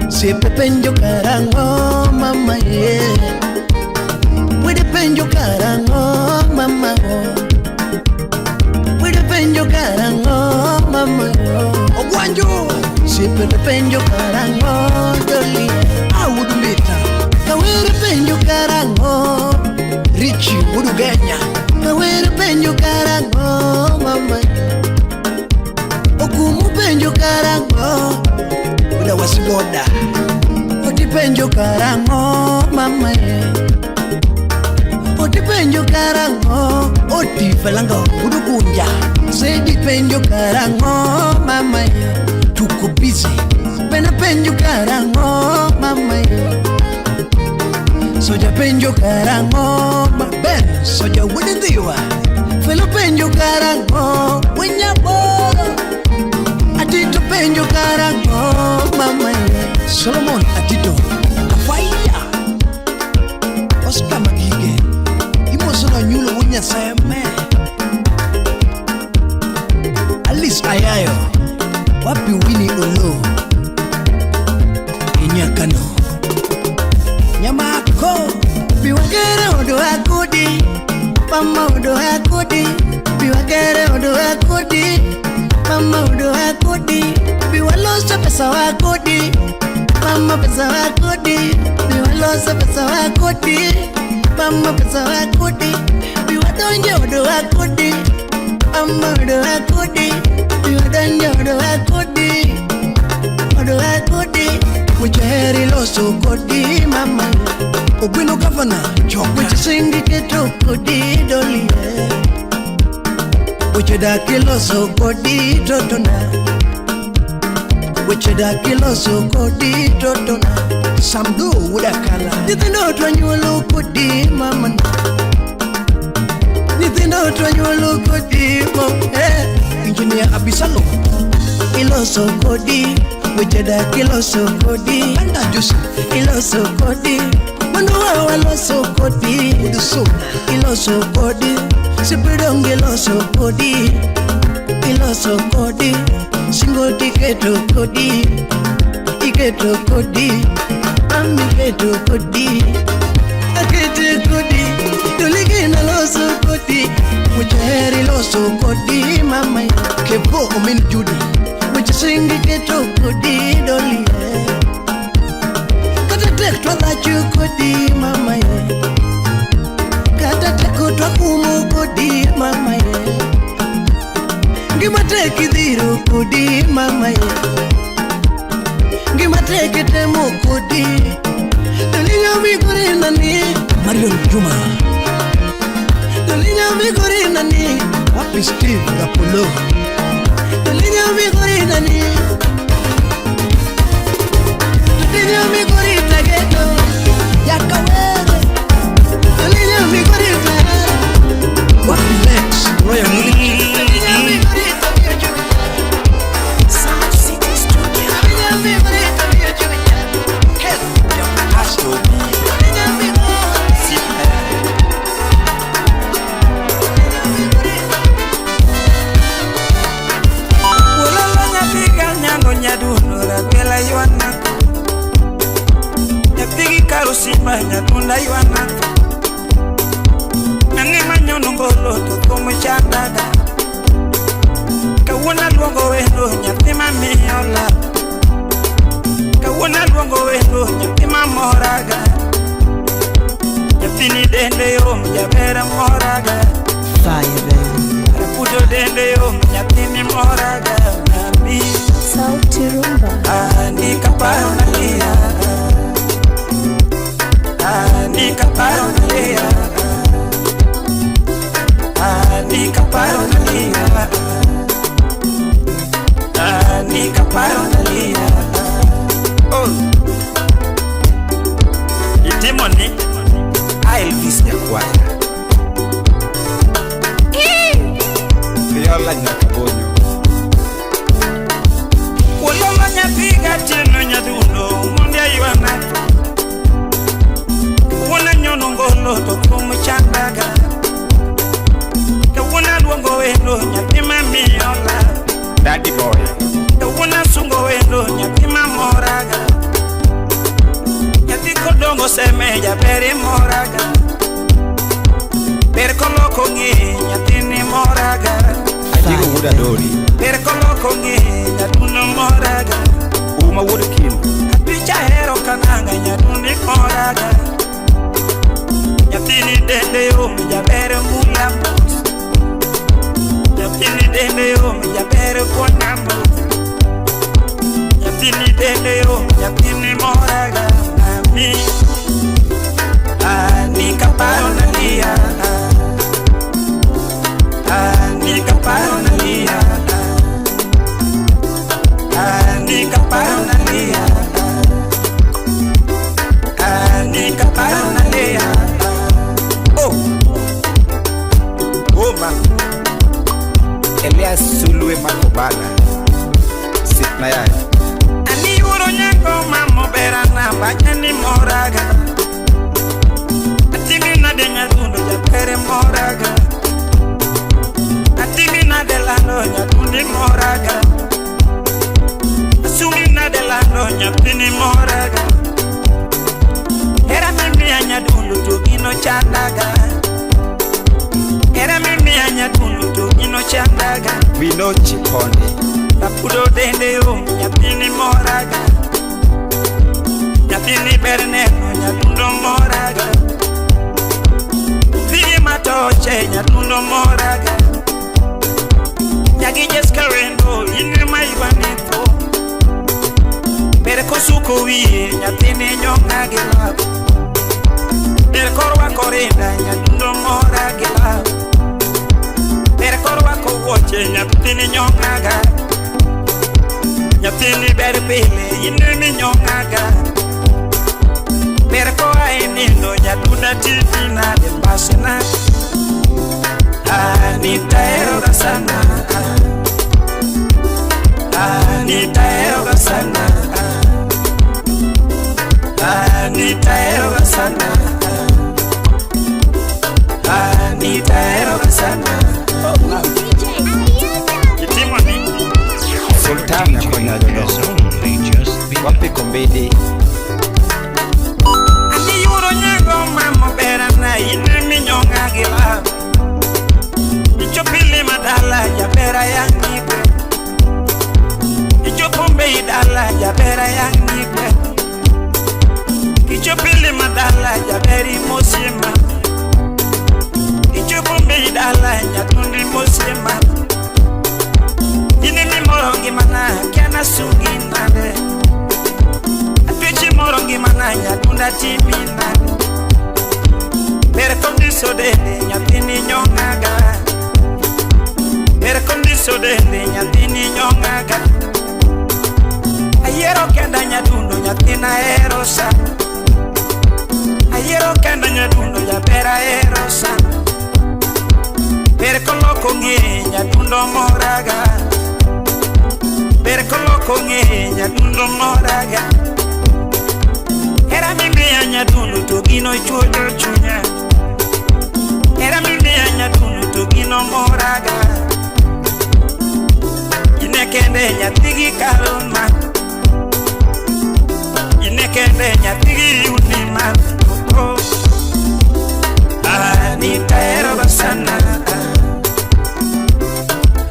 Sepe penjo karango mama ye. Wede penjo karango mama oh. Wede penjo karango mama oh. Ogwanjo. Sepe penjo karango doli. Awudumita. Kawere penjo karango. Richie Udugenya. Kawere penjo karango mama. Okumu penjo karango. Uda wasiboda. Oti penjo karango mama. Oti penjo karango. Oti falanga udugunja. Sedi penjo karango mama. Tuko busy. Pena penjo karango mama. Soja penjo karango Ben soja windiwa. Felo penjo karango Winyaboro Atito penjo karango mama. Solomon Atito. Fire. Oscar Magige. Imosono nyulo wunya seme. Alice Ayayo. Wapi Winnie Olo. Inyakano. Nyamako. Biwagere odo akudi Mama odo akudi Biwagere odo akudi Mama odo akudi Biwalosa pesa wakudi Mama pesa wakudi Biwalosa pesa wakudi Mama pesa wakudi Biwadonje odo akudi Mama odo akudi Biwadonje odo akudi Odo akudi Mujeri loso kodi mama. Ogwino Governor Joka. Muchisingi keto kodi doli. Ucheda kiloso kodi totona. Ucheda kiloso kodi totona. Samdo Udakala. Nithindo twanyuolo kodi mama. Nithindo twanyuolo kodi mama. Engineer Abisalo. Iloso kodi. Ucheda kiloso kodi. Anda Joseph. Iloso kodi. Manuwa waloso kodi. Uduso. Iloso kodi. Sipidonge iloso kodi. Iloso kodi. Single tiketo kodi. Iketo kodi. Ami keto kodi. Akete kodi. Tuligina loso kodi. Mujeri loso kodi mama. Kebo Omin Judy. Muchisingi keto kodi doli. Kata tek twala chukodi mama. Kata teko twakumu kodi mama. Ngimate kidhiro kodi mama. Ngimate ketemo kodi. Dolinya migure nani. Marion Juma. Dolinya migorina ni Wapi Steve Apollo Linya migorina ni Linya migorita geto Yakawere Linya migorita Wapi Lex Royal Muliki Linya migorita Sound City Studio Linya migorita Hey, Dr. Astro Linya migorita Nyadunura kwela yuana Nyapigi karusimba nyadunda yuana Nange manyono ngoloto kumu chandaga Kawuna luongo wendo nyatima miola Kawuna luongo wendo nyatima moraga Nyapini dende yo mjabera moraga Fire baby Rapudo dende yo nyatimi moraga Nami Sauti Rumba. Nikaparo nalia Nikaparo nalia Nikaparo nalia Nikaparo nalia Oh Itimoni Elvis ya kwaya Viola nyakabonyo Wololo nyapiga tino nyadundo Mundia yuana Wuna nyono ngolo Tokumu chandaga Kawuna luongo wendo Nyapima miola Daddy boy Kawuna sungo wendo Nyapima moraga Nyatiko dongo semeja Beri moraga Beri koloko ngi Nyatini moraga Ajigo muda dori Beri koloko ngi Nyatuno moraga Uma wuda kino Picha hero kananga Nyatundi moraga Nyatini dende yo Mjabere mula mbuzi Nyatini dende yo Mjabere kona mbuzi Nyatini dende yo Nyatini moraga Nami Nikaparo nalia Nikaparo nalia Nikaparo nalia Nikaparo nalia Oh Oma Elias Sulue Makobala Sitna ya Ani uro nyango mamo berana Banyani moraga Atimi na denya dundo Japere moraga Atimi na delano Nyatundi moraga Asumi na delano Nyapini moraga Era mimi anyadundu Tugino chandaga Era mimi anyadundu Tugino chandaga Vino Chikonde Tapudo dende yo Nyapini moraga Nyapini berneno Nyadundo moraga Vini matoche Nyadundo moraga Nyagi jeskarendo Ine maibanito Bere kosuko wiye Nyapini nyonga gila Bere korwa korenda Nyadundo moraga Bere korwa kowoche Nyapini nyonga Nyapini bere pele Ine mi nyonga Bere koa enindo Nyadunda tifina de basena Nitaeroga sana Nitaeroga sana Nitaeroga sana Nitaeroga sana Itimoni Sultan ya kwenye dodo Wapi kombedi Ani yuro nyago mamo berana Ine minyonga gila Ichopili madala ya bera ya nikwe Ichopombe idala ya bera ya nikwe Ichopili madala ya beri mosima Ichopombe idala ya tundi mosima Ine mi morongi mana Kiana sungi nade Atuichi morongi mana Ya tunda timi nade Bere kondi sodele Nyapini nyongaga nyiso dende nyathini nyong'aga. Ayiero kenda nyadundo nyathina ero sa. Ayiero kenda nyadundo jabera ero sa. Per koloko ng'e nyadundo moraga. Per koloko ng'e nyadundo moraga. Era mimiya nyadundo to gino chuojo chunya. Era mimiya nyadundo to gino moraga. Ine kende nyathigi kalma. Ine kende nyathigi unima. Anita eroga sana.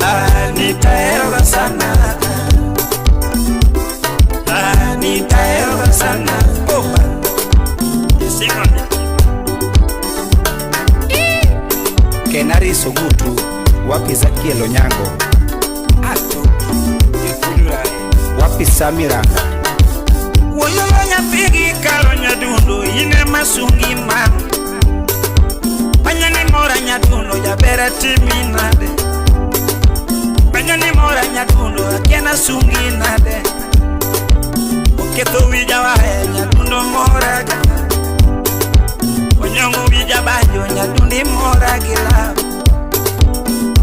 Anita eroga sana. Anita eroga sana. Opa. Kenari Sogutu wapi Zakiel Onyango. Ato wapi Samiranga. Woyolo nyapigi kalo nyadundo ine masungi ma. Panyani mora nyadundo jabera timinade. Panyani mora nyadundo akena sungi nade. Oketo wija wae nyadundo moraga. Onyongo wija bajo nyadundi moragila.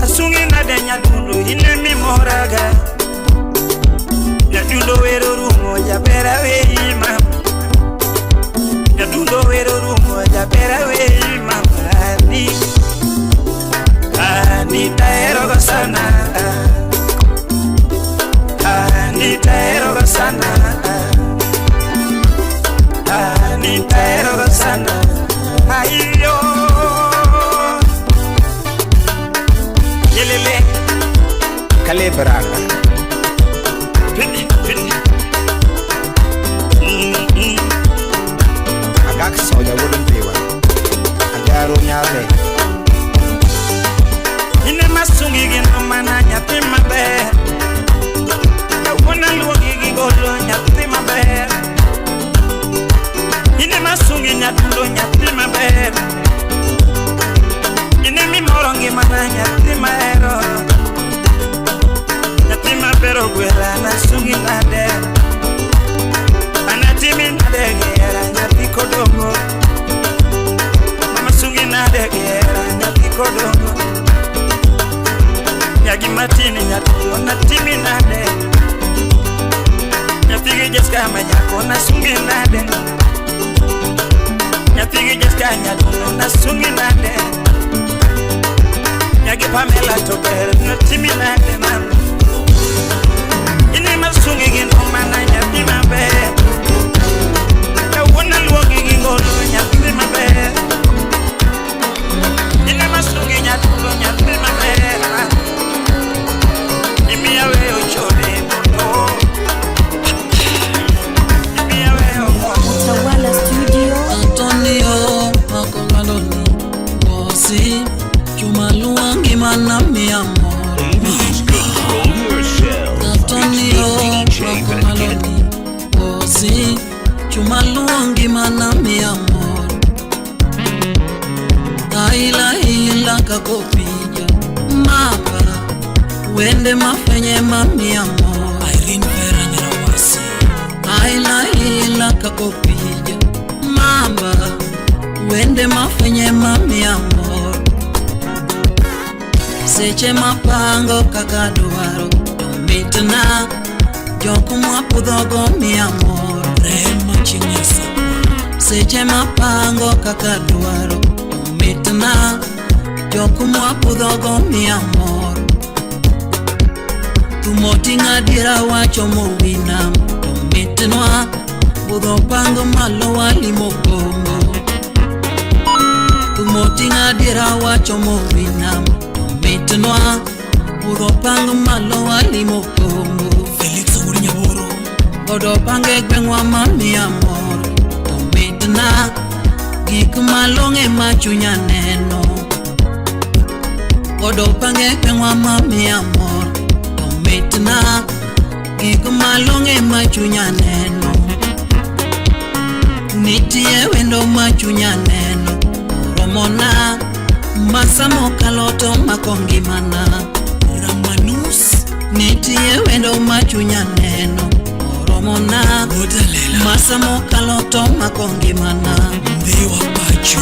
Asungi nade nyadundo ine mi moraga. Nyadundo wero rumo jabera weima. Nyadundo wero rumo jabera weima. Anita eroga sana. Anita eroga sana. Anita eroga sana. Ayo Yelele Kalebranga Pini Agak soya wouldn't be one Agaro nyave Ine masungi gino mana nyati mabe Wana luogi gigolo nyati mabe Ine masungi nyatundo nyati mabe Ine mi morongi mana nyati maero Nyati mabero gwera na sungi nade Anatimi nade gera nyati kodomo Mama sungi nade gera nyati kodomo Nyagi matini nyatundo natimi nade Nyatigi jeska manyako na sungi nade Nyatigi jeska nyadundo na sungi nade Nyagi Pamela tober no timi nade mama Ine masungi gino mana nyati mabe Wana luogi gingolo nyati mabe Ine masungi nyadundo nyati mabe Imi yawe ochode moto Imi yawe ochode Tawala Studio. Antonio Makomaloni Bosi Chumaluangi manami amor. Please control yourself. Antonio Makomaloni Bosi Chumaluangi manami amor. Ila kakopija Mapa Wende mafenye mami amor. Irene Vera Nerawasi Ila kakopija Mamba Wende mafenye mami amor. Seche mapango kakadwaro Domitna Joko mwapudhogo mi amor. Rema chinyasa Seche mapango kakadwaro Domitna Joko mwapudhogo mi amor. Tumotinga dira wacho mowinam Domitnwa Budho pango malo wali mogongo. Tumotinga dira wacho mowinam Domitnwa Budho pango malo wali mogongo. Felix Uri Nyaboro Godo pange gwengwa mami amor. Domitna Gik malonge machunya neno. Godo pange gwengwa mami amor. Domitna Gik malonge machunya neno. Nitie wendo machunya neno. Romona Masamo kaloto makongi mana. Ramanu nitie wendo ma chunya neno oromona masamo kalo to makongi mana Dhiwa pacho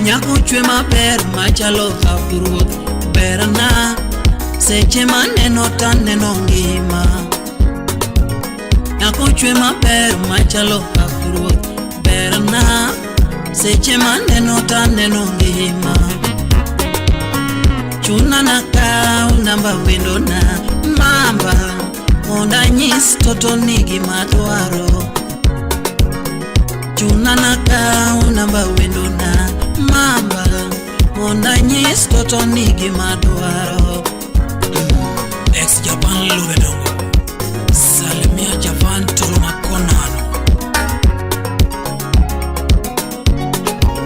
nyako chwe maber machalo kapuruoth berna seche maneno taneno ngima nyako chwe maber machalo kapuruoth berna seche maneno taneno ngima chuna nakao namba wendo na mamba monda nyis toto nigi madwaro chuna nakao namba wendo na mamba monda nyis toto nigi madwaro Ex Japan lube dongo Salimia Japan tolo makonano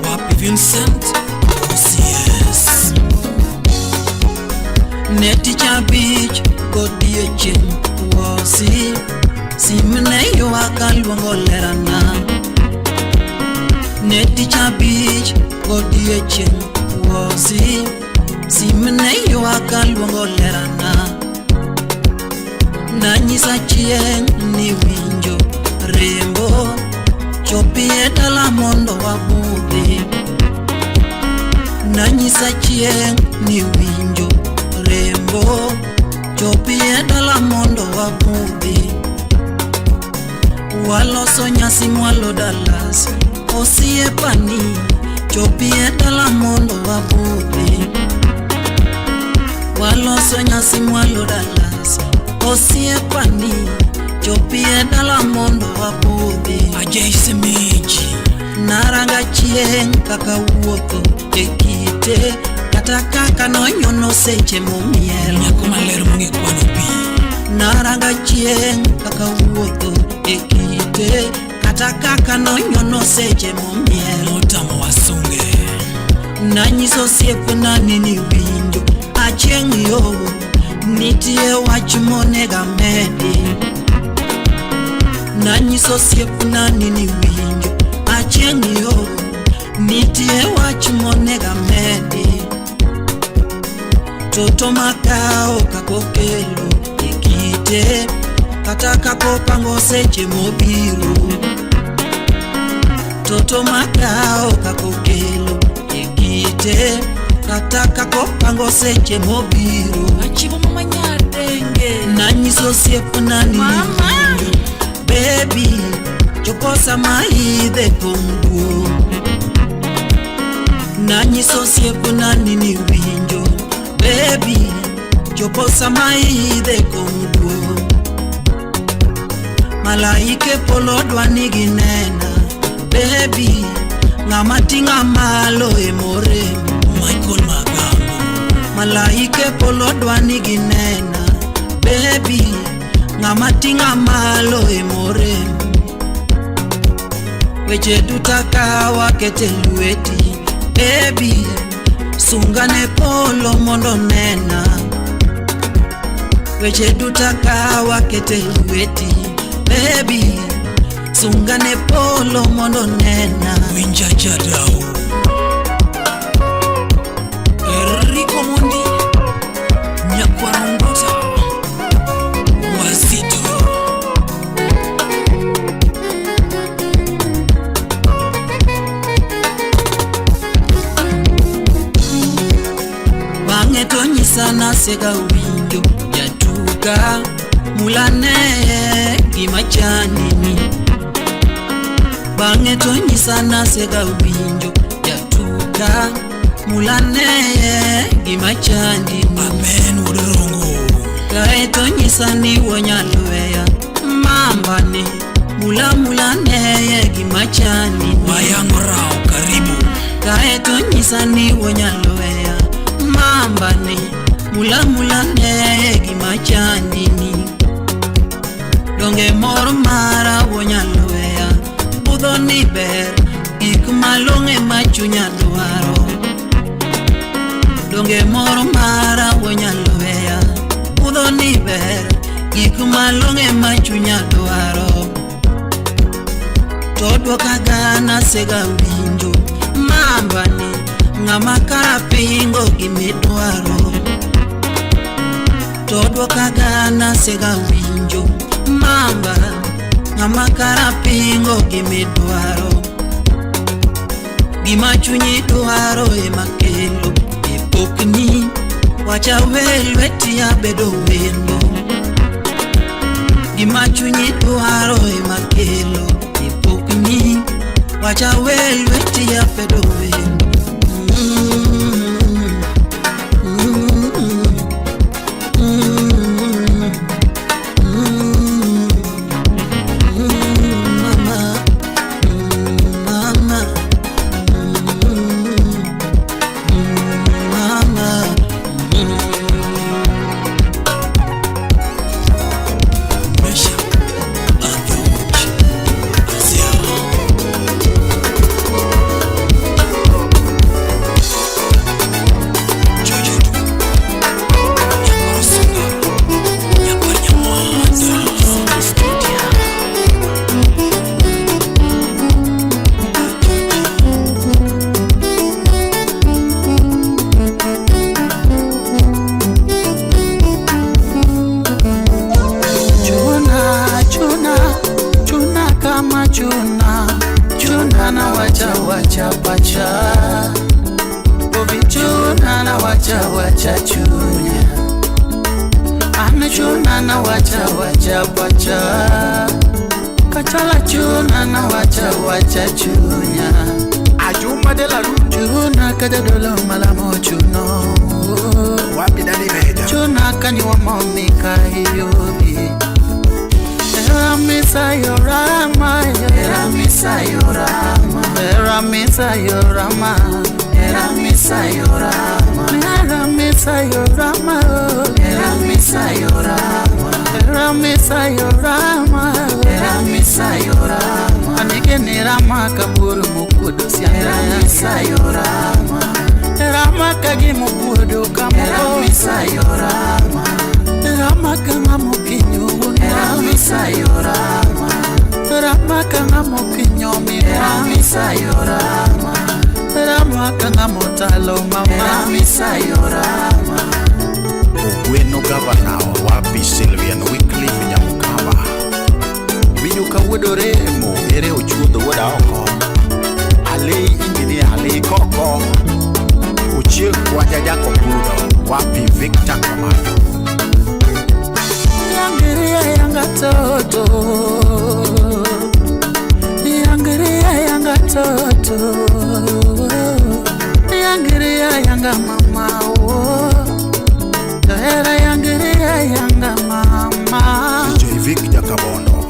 Wapi Vincent OCS Neti chabich godiechen wosi simne yo akaluongo lerana Neti chabich godiechen wosi simne yo akaluongo lerana Nanyisa chieng ni winjo rembo chopie dala mondo wabudhi Nanyisa chieng ni winjo rembo chopie dala mondo wabudhi Waloso nyasi mwalo dalas osiepani chopie dala mondo wabudhi Waloso nyasi mwalo dalas osiepani chopie dala mondo wabudhi Ajay Semeji Naranga chieng kaka wuotho e kite kata kaka nonyono seche momiel Nyako maler mungi kwano pi Naranga chieng kaka wuotho e kite kata kaka nonyono seche momiel Notamo wasunge Nanyiso siepna nini winjo achieng yo nitie wach monega medi Nanyiso siepna nini winjo achieng yo nitie wach monega medi Toto makao kakokelo ikite kata kakopango seche mobiro Toto makao kakokelo ikite kata kakopango seche mobiro Achibo mama nyadenge Nanyiso siepna nini winjo Baby choposa maidhe kongduo Nanyiso siepna nini winjo Baby choposa maidhe kongduo Malaike polo dwani ginena Baby ngama tinga malo e moremo Michael Magambo Malaike polo dwani ginena Baby ngama tinga malo e moremo Weche dutaka wakete lweti Baby sungane polo mondo nena Weche dutaka wakete lweti Baby sungane polo mondo nena Winja Jadao Enrico Mundi Nyakwarongota Wazito Bange to nyisana sega winjo jatuka mulane gimachanini Bange to nyisana sega winjo jatuka mulane gimachanini Amen udorongo Kae to nyisani wonyalweya mambane mulane gimachanini Mayangorao karibu Kae to nyisani wonyalweya mambane mulane gimachanini Donge moro mara wonyalweya budho ni ber gik malong'e machunya dwaro Donge moro mara wonyalweya budho ni ber gik malong'e machunya dwaro To dwoka gana sega winjo mambane ng'ama kara pingo gimidwaro Todo kagana sega winjo mamba ngama karapingo gimidwaro gima chunyi dwaro emakelo epokni wacha welweti abedo wendo gima chunyi dwaro emakelo epokni wacha welweti abedo wendo Ogweno Governor wapi Sylvian Wycliffe Nyamukamba winyo kawuodo remo ere ochuodho wuoda oko ale ingini ale koko uchieg waja jako pudo wapi Victor Kamado Yangiria yanga toto Yangiria yanga toto Yangiria yanga mama Era yangiria yanga mama Victor Kabondo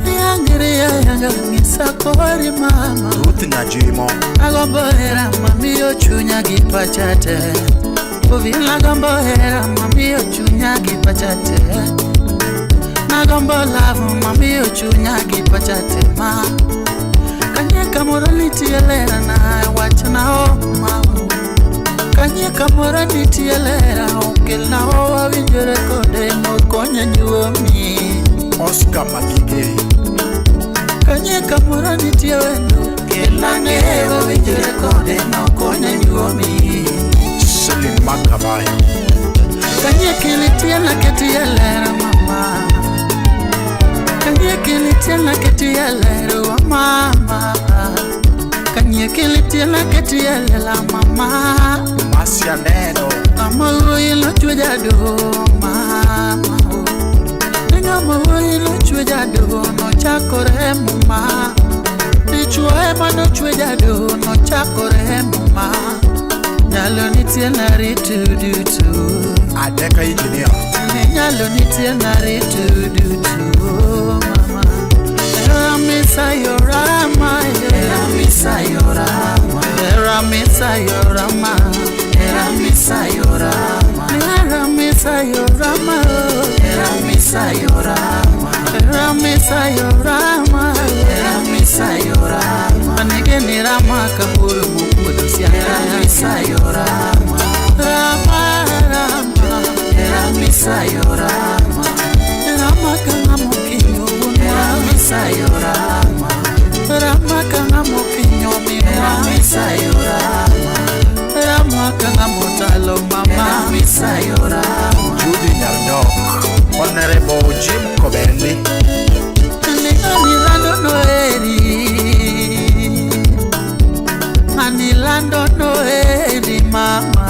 Yangiria yanga misakori mama Ruth Najimo Agombo era mami ochunya gipachate Uvila gombo era mami ochunya gipachate Nagombo love mami ochunya gipachate ma Kanyeka morality elera na wachana o mama Kanyeka morality elera onkel na o wawinjore kode mokonya nyuomi Oscar Magige Kanyeka morality wendo Kelane wawinjore kode mokonya nyuomi Selin Makabai Kanyeka litiana keti elera mama Kanyeka litiana keti elera mama Kanyeka litiana keti elera mama Masia Neno Amo ilo chujado mama Amo ilo chujado no chakore mama Ichua ema no chujado no chakore mama Nyalo nitiana ritu dutu Adeka engineer Nyalo nitiana ritu dutu mama Era misa yorama Era misa yorama Era misa yorama Era misa yorama Era misa yorama Era misa yorama Era misa yorama Era misa yorama Anege ni rama kabulu mukudu siya Era misa yorama Rama rama Era misa yorama Rama kanga mukinyo Era misa yorama Rama kanga mukinyo Era misa yorama Rama kanga mutalo mama Era misa yorama Judy Nyardo Ole Anilando noeri Anilando noeri mama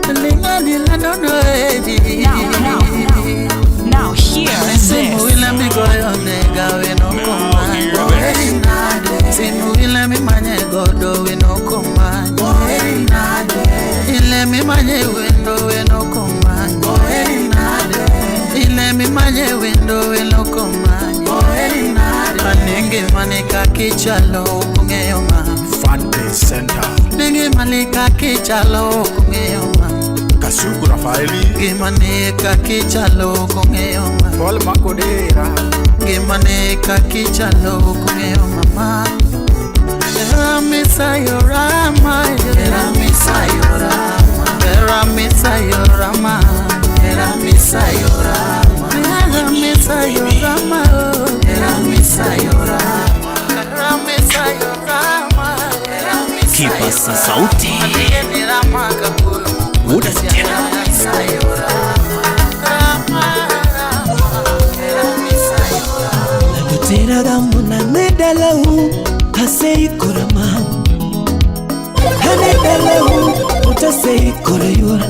Anilando noeri Now hear this. Simuile mi goyo nega we no komando Simuile mi manye godo we no komando Ile mi manye wendo we no komando Ile mi manye wendo we no komando Manenge manika kichalo kungeyo ma Fan Base Center Nenge manika kichalo kungeyo ma Kasuku Rafaeli Gimanika kichalo kungeyo ma Paul Makodera Gimanika kichalo kungeyo mama Era misayorama Era misayorama Era misayorama Era misayorama Era misayorama Era misayorama Era misayorama Kipasa sauti Muda tena Teraga muna nedalau Hasei kurama Hanedalau Utasei kurayura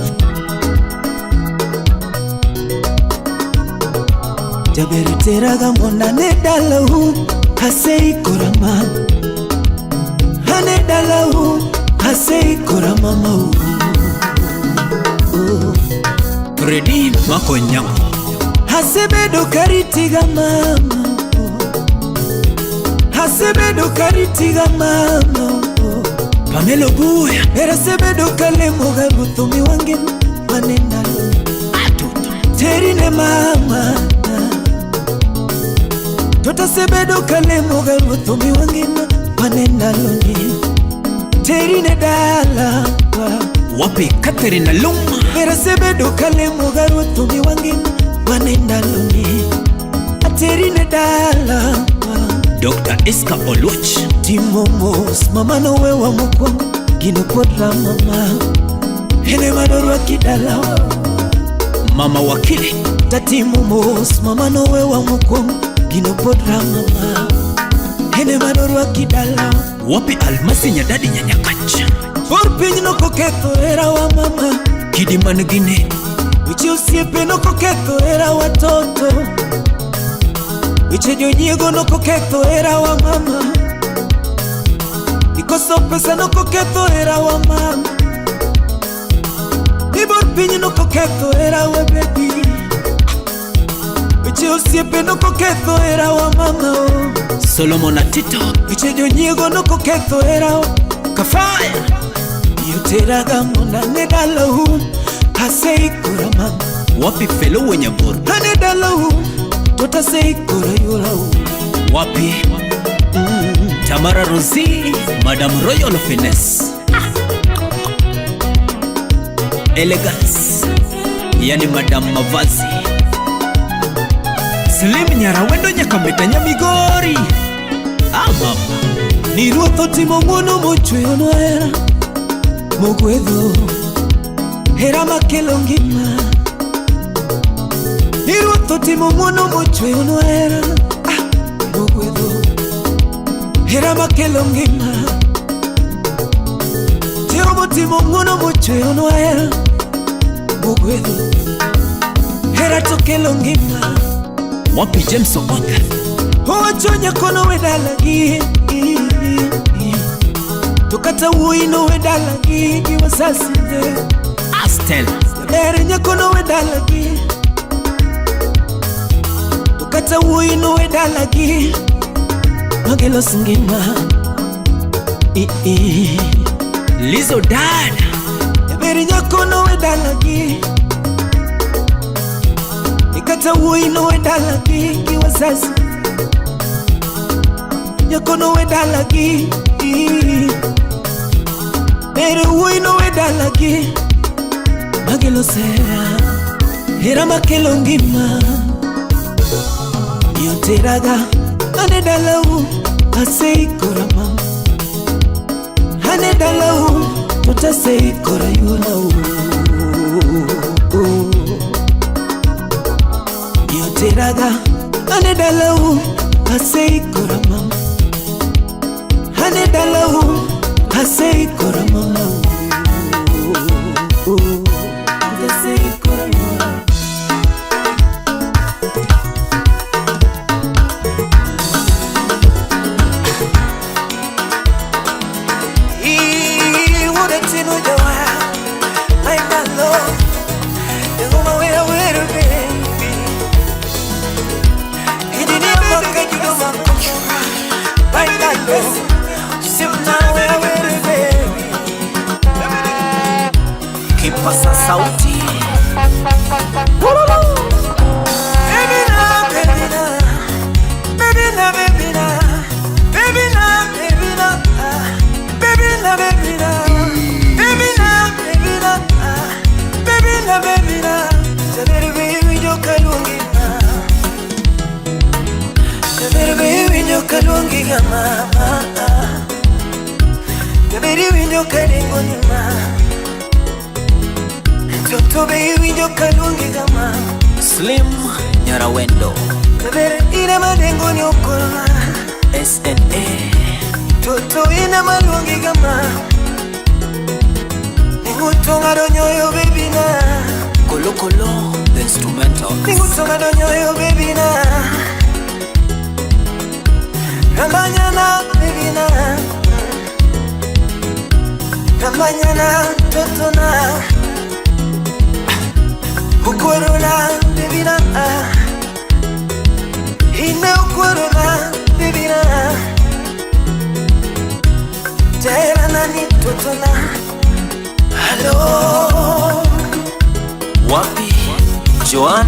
Jaberi teraga muna nedalau Hasei kurama Hanedalau Hasei kurama mau Ready makonyang Hasebedo karitiga mama Hasebedo karitiga mama Pamelo buya Era sebedo kalemo gabutumi wange manendalo Terine mama Tota sebedo kalemo gabutumi wange manendalo ni Terine dala Wapi Katerina Luma Era sebedo kalemo gabutumi wange manendalo ni Terine dala Dr. Eska Oluch Timomos mama no wewa mokwangu Gino podra mama Hene madorwa kidala Mama wakili Tatimomos mama no wewa mokwangu Gino podra mama Hene madorwa kidala Wapi almasi nyadadi nyanyakacha Porpinyi no koketo era wa mama Kidimani gine Wichi usiepe no koketo era wa toto Wiche jonyego no koketo era wa mama Ikoso pesa no koketo era wa mama Ibor pinyi no koketo era wa baby Wiche usiepe no koketo era wa mama Solomon Atito Wiche jonyego no koketo era wa Kafaya Yuteraga muna nedalo Hasei kurama Wapi felo wenye boru Hanedalo Tota sei kura yura Wapi Tamara Rosie Madame Royal Finesse Elegance Yani Madame Mavazi Slim Nyarawendo Nyakameta Nyamigori Mama Niruotho timo ngono mochwe ono era Mogwedho Hera makelo ngima Niruotho timo ngono mochwe ono era Mogwedho Hera makelo ngima Jehova timo ngono mochwe ono era Mogwedho Hera tokelo ngima Wapi James Okoth Owachonya kono wedalagi Tukata uino wedalagi Wasasinde Astel Ere nyakono wedalagi Tukata uino wedalagi Magelo singima Lizo Dada Ere nyakono wedalagi Tukata uino wedalagi Wasasinde Nyakono wedalagi Mere uino wedalagi Magelo sera Hera makelo ngima Yoteraga Hanedalau Hasei kurama Hanedalau Tota sei kura yura teraga ane dalau hasei koramam ane dalau hasei koramam hasei koramam I would tino jawa my dalo the woman where baby it didn't make you do my dalo sim now where baby kipasa sauti baby na baby na baby na baby na baby na baby na baby na baby na baby na baby na baby na baby na sabere baby jo kalungi na sabere baby jo kalungi ga mama sabere baby jo kalingo ni ma toto baby jo kalungi ga mama Slim Nyarawendo sabere ina madengo ni okolma SNA toto ina malungi ga mama Ningutonga donyoyo baby na Kolo Kolo the instrumental Ningutonga donyoyo baby na Ramanyana baby na Ramanyana totona Ukorona baby na Ine ukorona baby na Jaira nani totona Hello Wapi Joan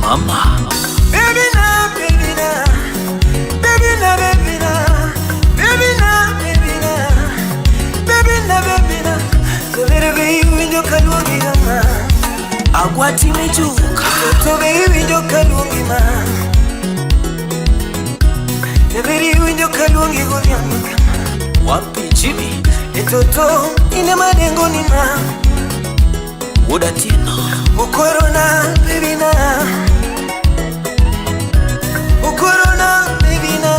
Mama Baby na baby na baby na baby na baby na baby na baby na baby na so baby ndio kalungi mama Agwati mejuka so baby ndio kalungi mama baby ndio kalungi gonyama Wapi Jimmy Toto ine madengo ni ma Uda tino Ukorona baby na Ukorona baby na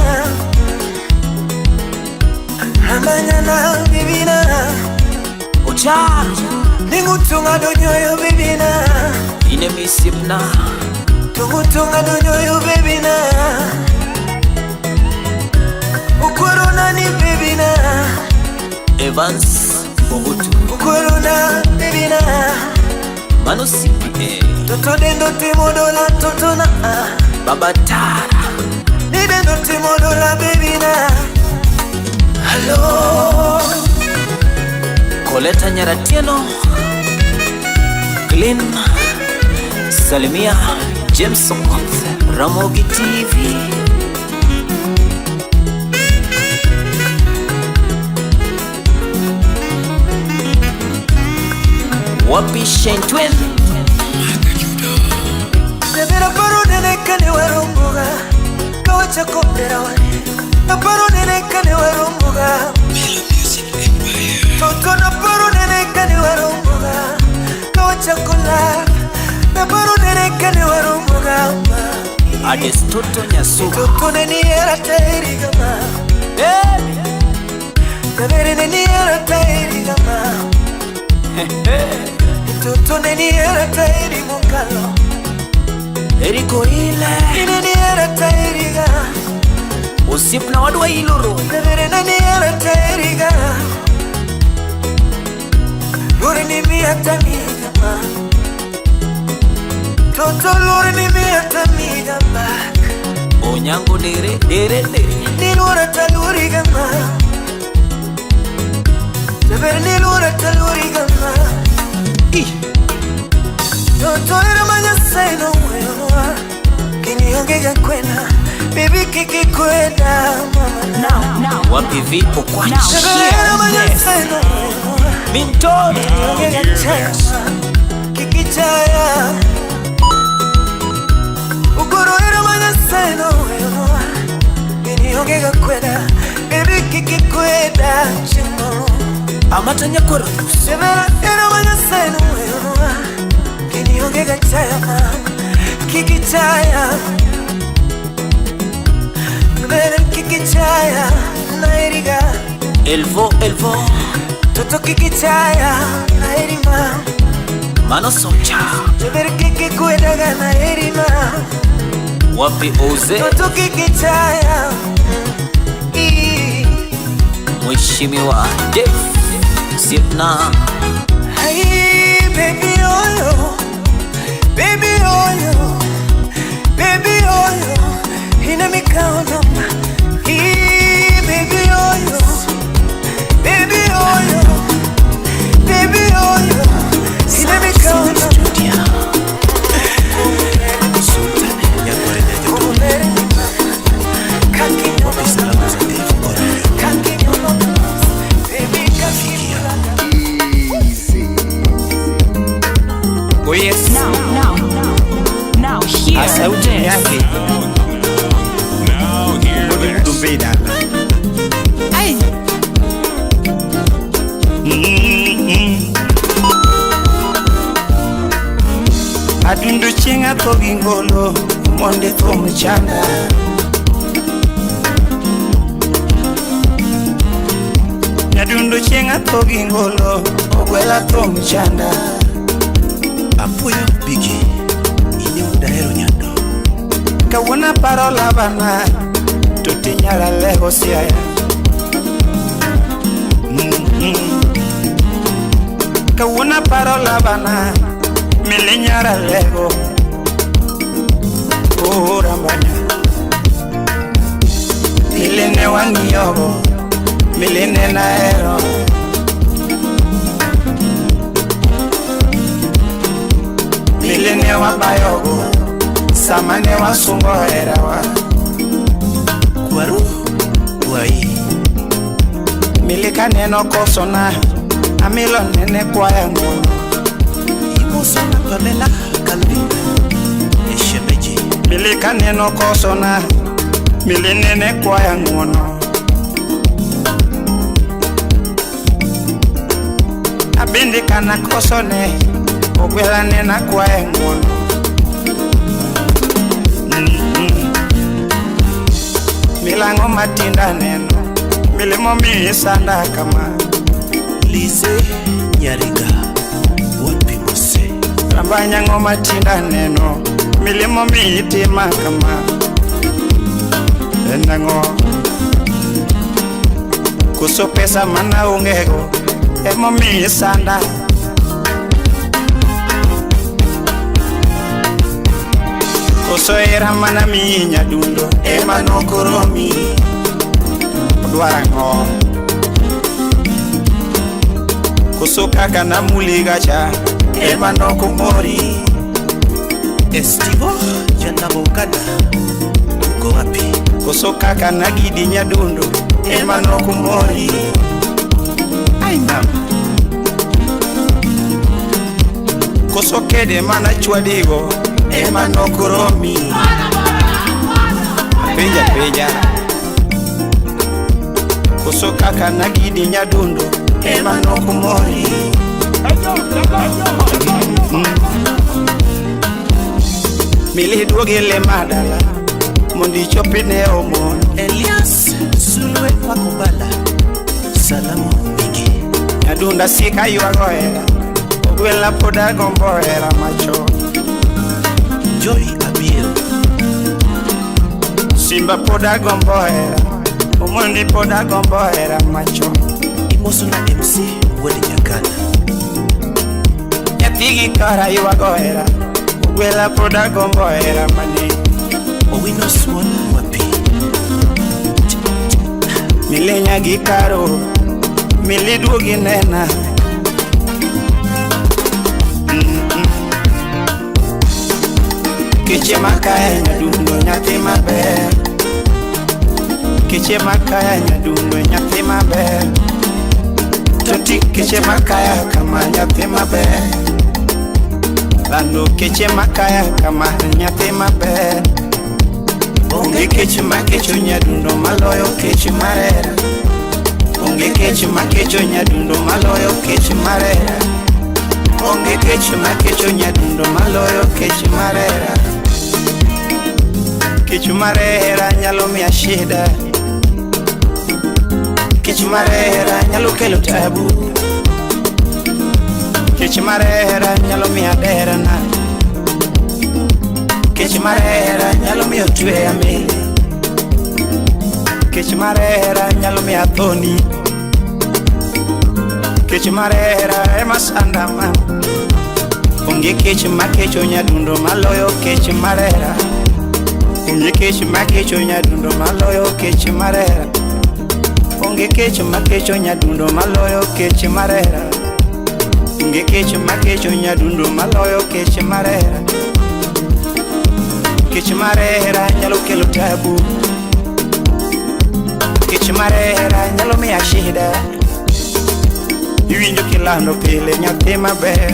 Ramanyana baby na Ocharu Ningutunga donyoyo baby na Ine misipna Tungutunga donyoyo baby na Ukorona ni baby na Evans Bogutu Ukorona baby na Manusi Toto dendo timodola toto na Baba Tara Ni dendo timodola baby na Hello Koleta Nyaratieno Glenn Salimia James Okoth Ramogi TV Wapi Shentwen Nebera paro nene kane warumbuga Kawacha kopera wani Na paro nene kane warumbuga Toto na paro nene kane warumbuga Kawacha kola Na paro nene kane warumbuga Ades Toto Nyasuga Toto nene era tairi gama Nebere nene era tairi gama Toto nene era tairi mungalo Eriko ile Nene era tairi gama Usip na wadu wa iluru Nebere nene era tairi gama Lore ni miata migama Toto lore ni miata migama Onyango dere Ni lore taluri gama Nebere ni lore taluri gama Toto era manya saino wewa Kini ongega kwena Baby kiki kwena mama Now Wapi vipo kwa Nebere era manya saino wewa Mintoto Ongega chaya Kiki chaya Ukoro era manya saino wewa Kini ongega kwena Baby kiki kwena chimo Amatanya koro Nebere era manya saino wewa Kini ongega chaya mama kikitaya kikitaya nairiga Elvo Toto kikitaya nairima Mano socha Jebere kiki kuedaga nairima Wapi oze Toto kikitaya Mheshimiwa Def Sipna Hey baby oyo Baby oyo Baby oyo Hina mikono Hey baby oyo Baby oyo Baby oyo Hina mikono Oh yes. Now hear this. Ay. Adundu chinga to gingolo monde to mchanda Adundu chinga to gingolo ogwela to mchanda Apoyo bigi ini udahero nyando Kawuna parola bana Tutinyara lego siaya Kawuna parola bana Milinyara lego Rambanya Milene wangiyogo Milene naero Milene wabayogo Samane wa sungo erawa Kwaru Wai Milika neno kosona Amilo nene kwa yangu Imosona Pamela Kalbi Eshemeji Milika neno kosona Mili nene kwa yangu no Abindi kana kosone Ogwela nena kwa yangu no Milango matinda neno Milimo misanda kama Lize Nyariga Wapi mose Rambanya ngoma tinda neno Milimo mitima kama Enango Kuso pesa mana ungego Emo misanda Kuso era mana minya dundo Ema no kuromi Duarango Kuso kaka na muligacha Ema no kumori Estivo Janda Bokada Uko wapi Kuso kaka na gidi nyadundo Ema no kumori Ainam Kuso kede mana chwadigo Ema no kuromi Peja Kuso kaka na gidi nyadundo Ema no kumori Mili dwogele madala Mundi chopine omon Elias Sulwe Pakubala Salamu mingi Adunda sika yuagoera Ogwela poda gomboera macho Joy Abiel Simba poda gomboera Omundi poda gomboera macho Imosona MC Wodi Nyakana Yatigi kara yuagoera Ogwela poda gomboera mani Owino Swala Wapi Milenya gikaro Miliduogi nena Kiche makaya nyadundo nyathi maber Kiche makaya nyadundo nyathi maber Toti kiche makaya kama nyathi maber Lando kiche makaya kama nyathi maber Onge kiche makecho nyadundo maloyo kiche marera Onge kiche makecho nyadundo maloyo kiche marera Onge kiche makecho nyadundo maloyo kiche marera Kech marera nyalo miya shida, kech marera nyalo kelo tabu, kech marera nyalo miya derana, kech marera nyalo miya tweya mili, kech marera nyalo miya thoni, kech marera ema sandama. Onge kech makecho nyadundo maloyo kech marera, onge kech makecho nyadundo maloyo kech marera, onge kech makecho nyadundo maloyo kech marera, onge kech makecho nyadundo maloyo kech marera. Kech marera nyalo kelo tabu, kech marera nyalo miya shida. Iwinjo kilando pile nyathi maber,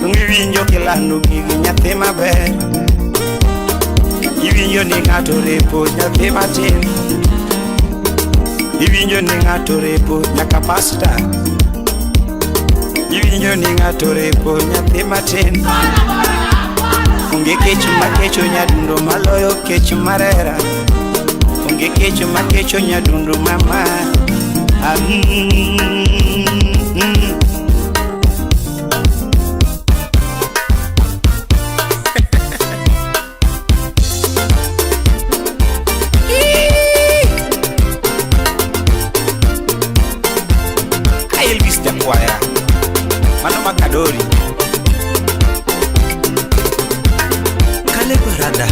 iwinjo kilando gigi nyathi maber, iwinjo ni ng'ato repo nyathi matin, iwinjo ni ng'ato repo nyaka pasta, iwinjo ni ng'ato repo nyathi matin. Onge kech makecho nyadundo maloyo kech marera, onge kech makecho nyadundo mama. Elvis the choir, Manama Kadori, Kale Barada,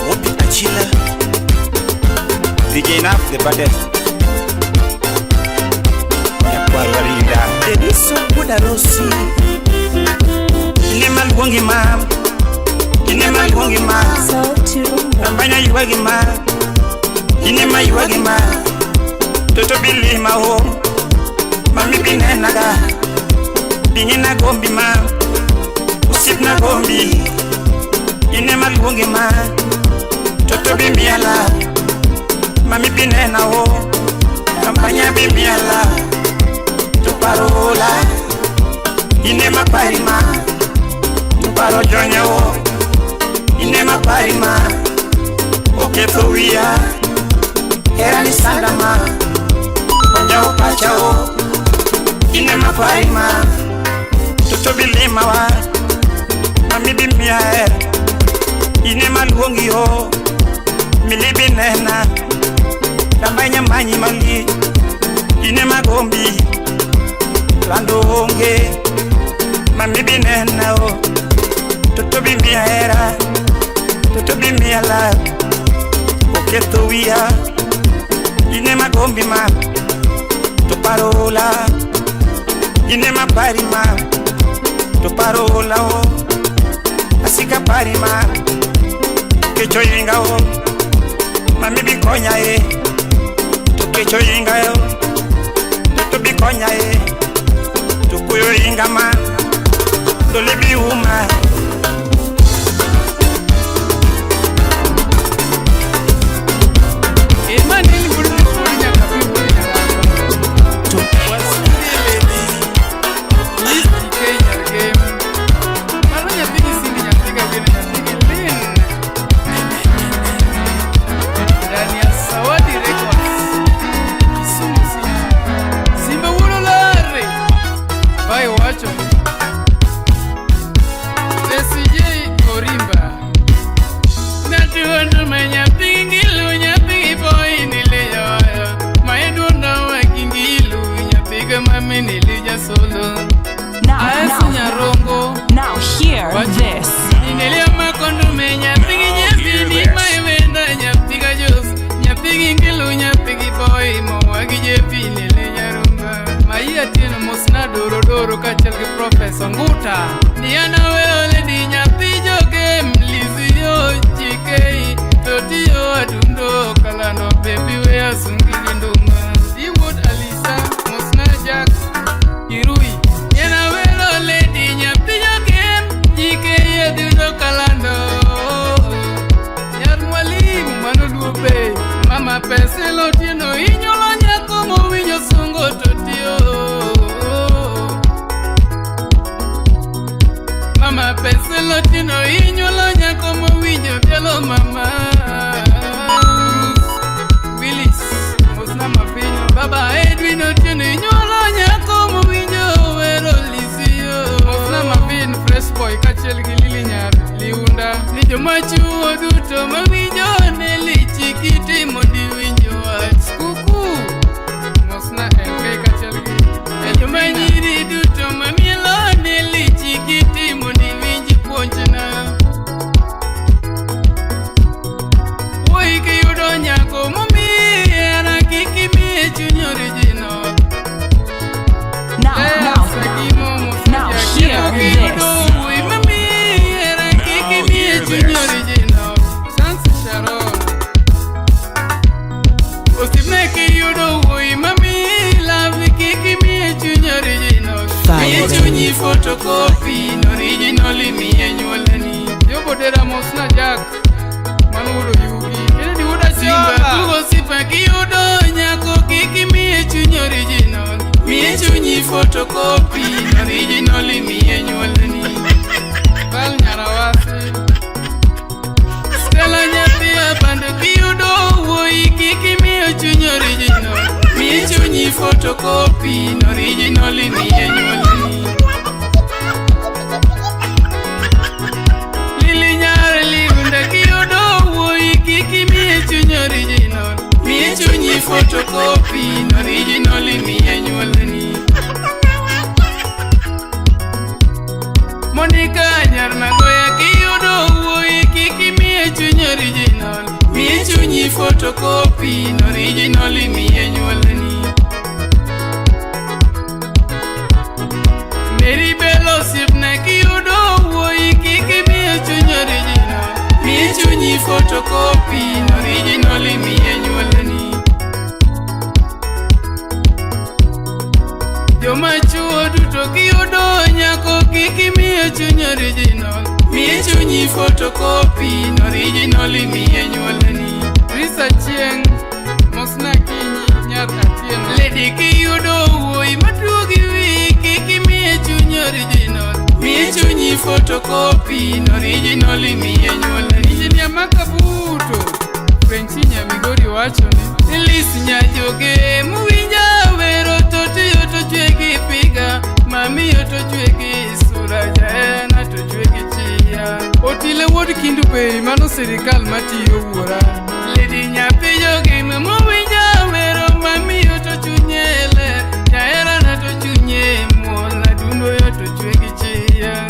Wopi Achila, DJ Naf the baddest. Yakwarida, Dediso Budarosi, Inema Lwongi ma, Inema Lwongi ma, Ambanya Yuwagi ma, Inema Yuwagi ma, Toto Bili ma ho. Mami bine naga, bingi na gombi ma, usip na gombi, ine malungi ma, toto bimbi ala, mami bine na ho, kampanya bimbi ala, tuparola, ine mapari ma, tuparo jonya ho, ine mapari ma, oketo wia, era ni sanda ma, onja opacha ho. Ine mafaima, toto bilima wa, mami bimia ine malungi ho, milibi nena, tambanya manyi mali, ine magombi, lando honge, mami binena ho, toto bimia era, toto bimia la, oketo wia, ine magombi ma, to parola. Ine mapari ma, to parola o, asika pari ma, kecho yinga o, mami bikonya e, to kecho yinga o, to bikonya e, to kuyo yinga ma, to libi uma. Now hear this. Mama peselo tieno inyolo nyako mo winjo sungo totio. Mama peselo tieno inyolo nyako mo winjo dialo mama Willis Mosna mapinyo Baba Edwin Otieno Inyuolo nyako mowinjo wero Lisio Mosna mapin Fresh Boy kachiel gi Lili Nyar Liunda Ni jomachuo duto mawinjo ne lichi kitimo di winjo wach kuku Mosna MK kachiel gi jomanyiri duto mamielo ne lichi kitimo di winji puonjna Woi kiyudo nyako momiera kikimiye chuny original Now hear this. Woi mamiera kikimiye chuny original Sansi Sharon Osipne kiyudo woi mamila kikimiye chuny original Miye chunyi photocopy original miye nyuolani Yobodera Mosna Jack Manudo yugi Kennedy Uda Simba Tugo sipa kiyudo nyako kikimiye chuny original Miye chunyi photocopy original miye nyuolani Val Nyarawasi Stella Nyathia bando kiyudo woi kikimiye chuny original Miye chunyi photocopy original miye nyuolani Lili Nyar Liunda kiyudo woi kikimiye chuny original Miye chunyi photocopy original miye nyuolani Monica Nyar Magoya kiyudo woi kikimiye chuny original Miye chunyi photocopy original miye nyuolani Mary Bello Sipna kiyudo woi kikimiye chuny original Miye chunyi photocopy original miye nyuolani Jomachuo duto kiyudo nyako kikimiye chuny original Miye chunyi photocopy original miye nyuolani Risa Chieng Mosna Kinyi Nyar Atieno Lady kiyudo woi matuo gi wi kikimiye chuny original Miye chunyi photocopy original miye nyuolani Injinia Makabuto Frenchi Nyamigori wachone Elisi Nyajoge muwinja wero totiyo tochwegi piga Mami yo tochwegi sura jaena tochwegi chia Otile wod kindu be mano serikal matiyo wuora Lady Nyapijoge muwinja wero mami yo tochunyele Jaera na tochunye mola dundo yo tochwegi chia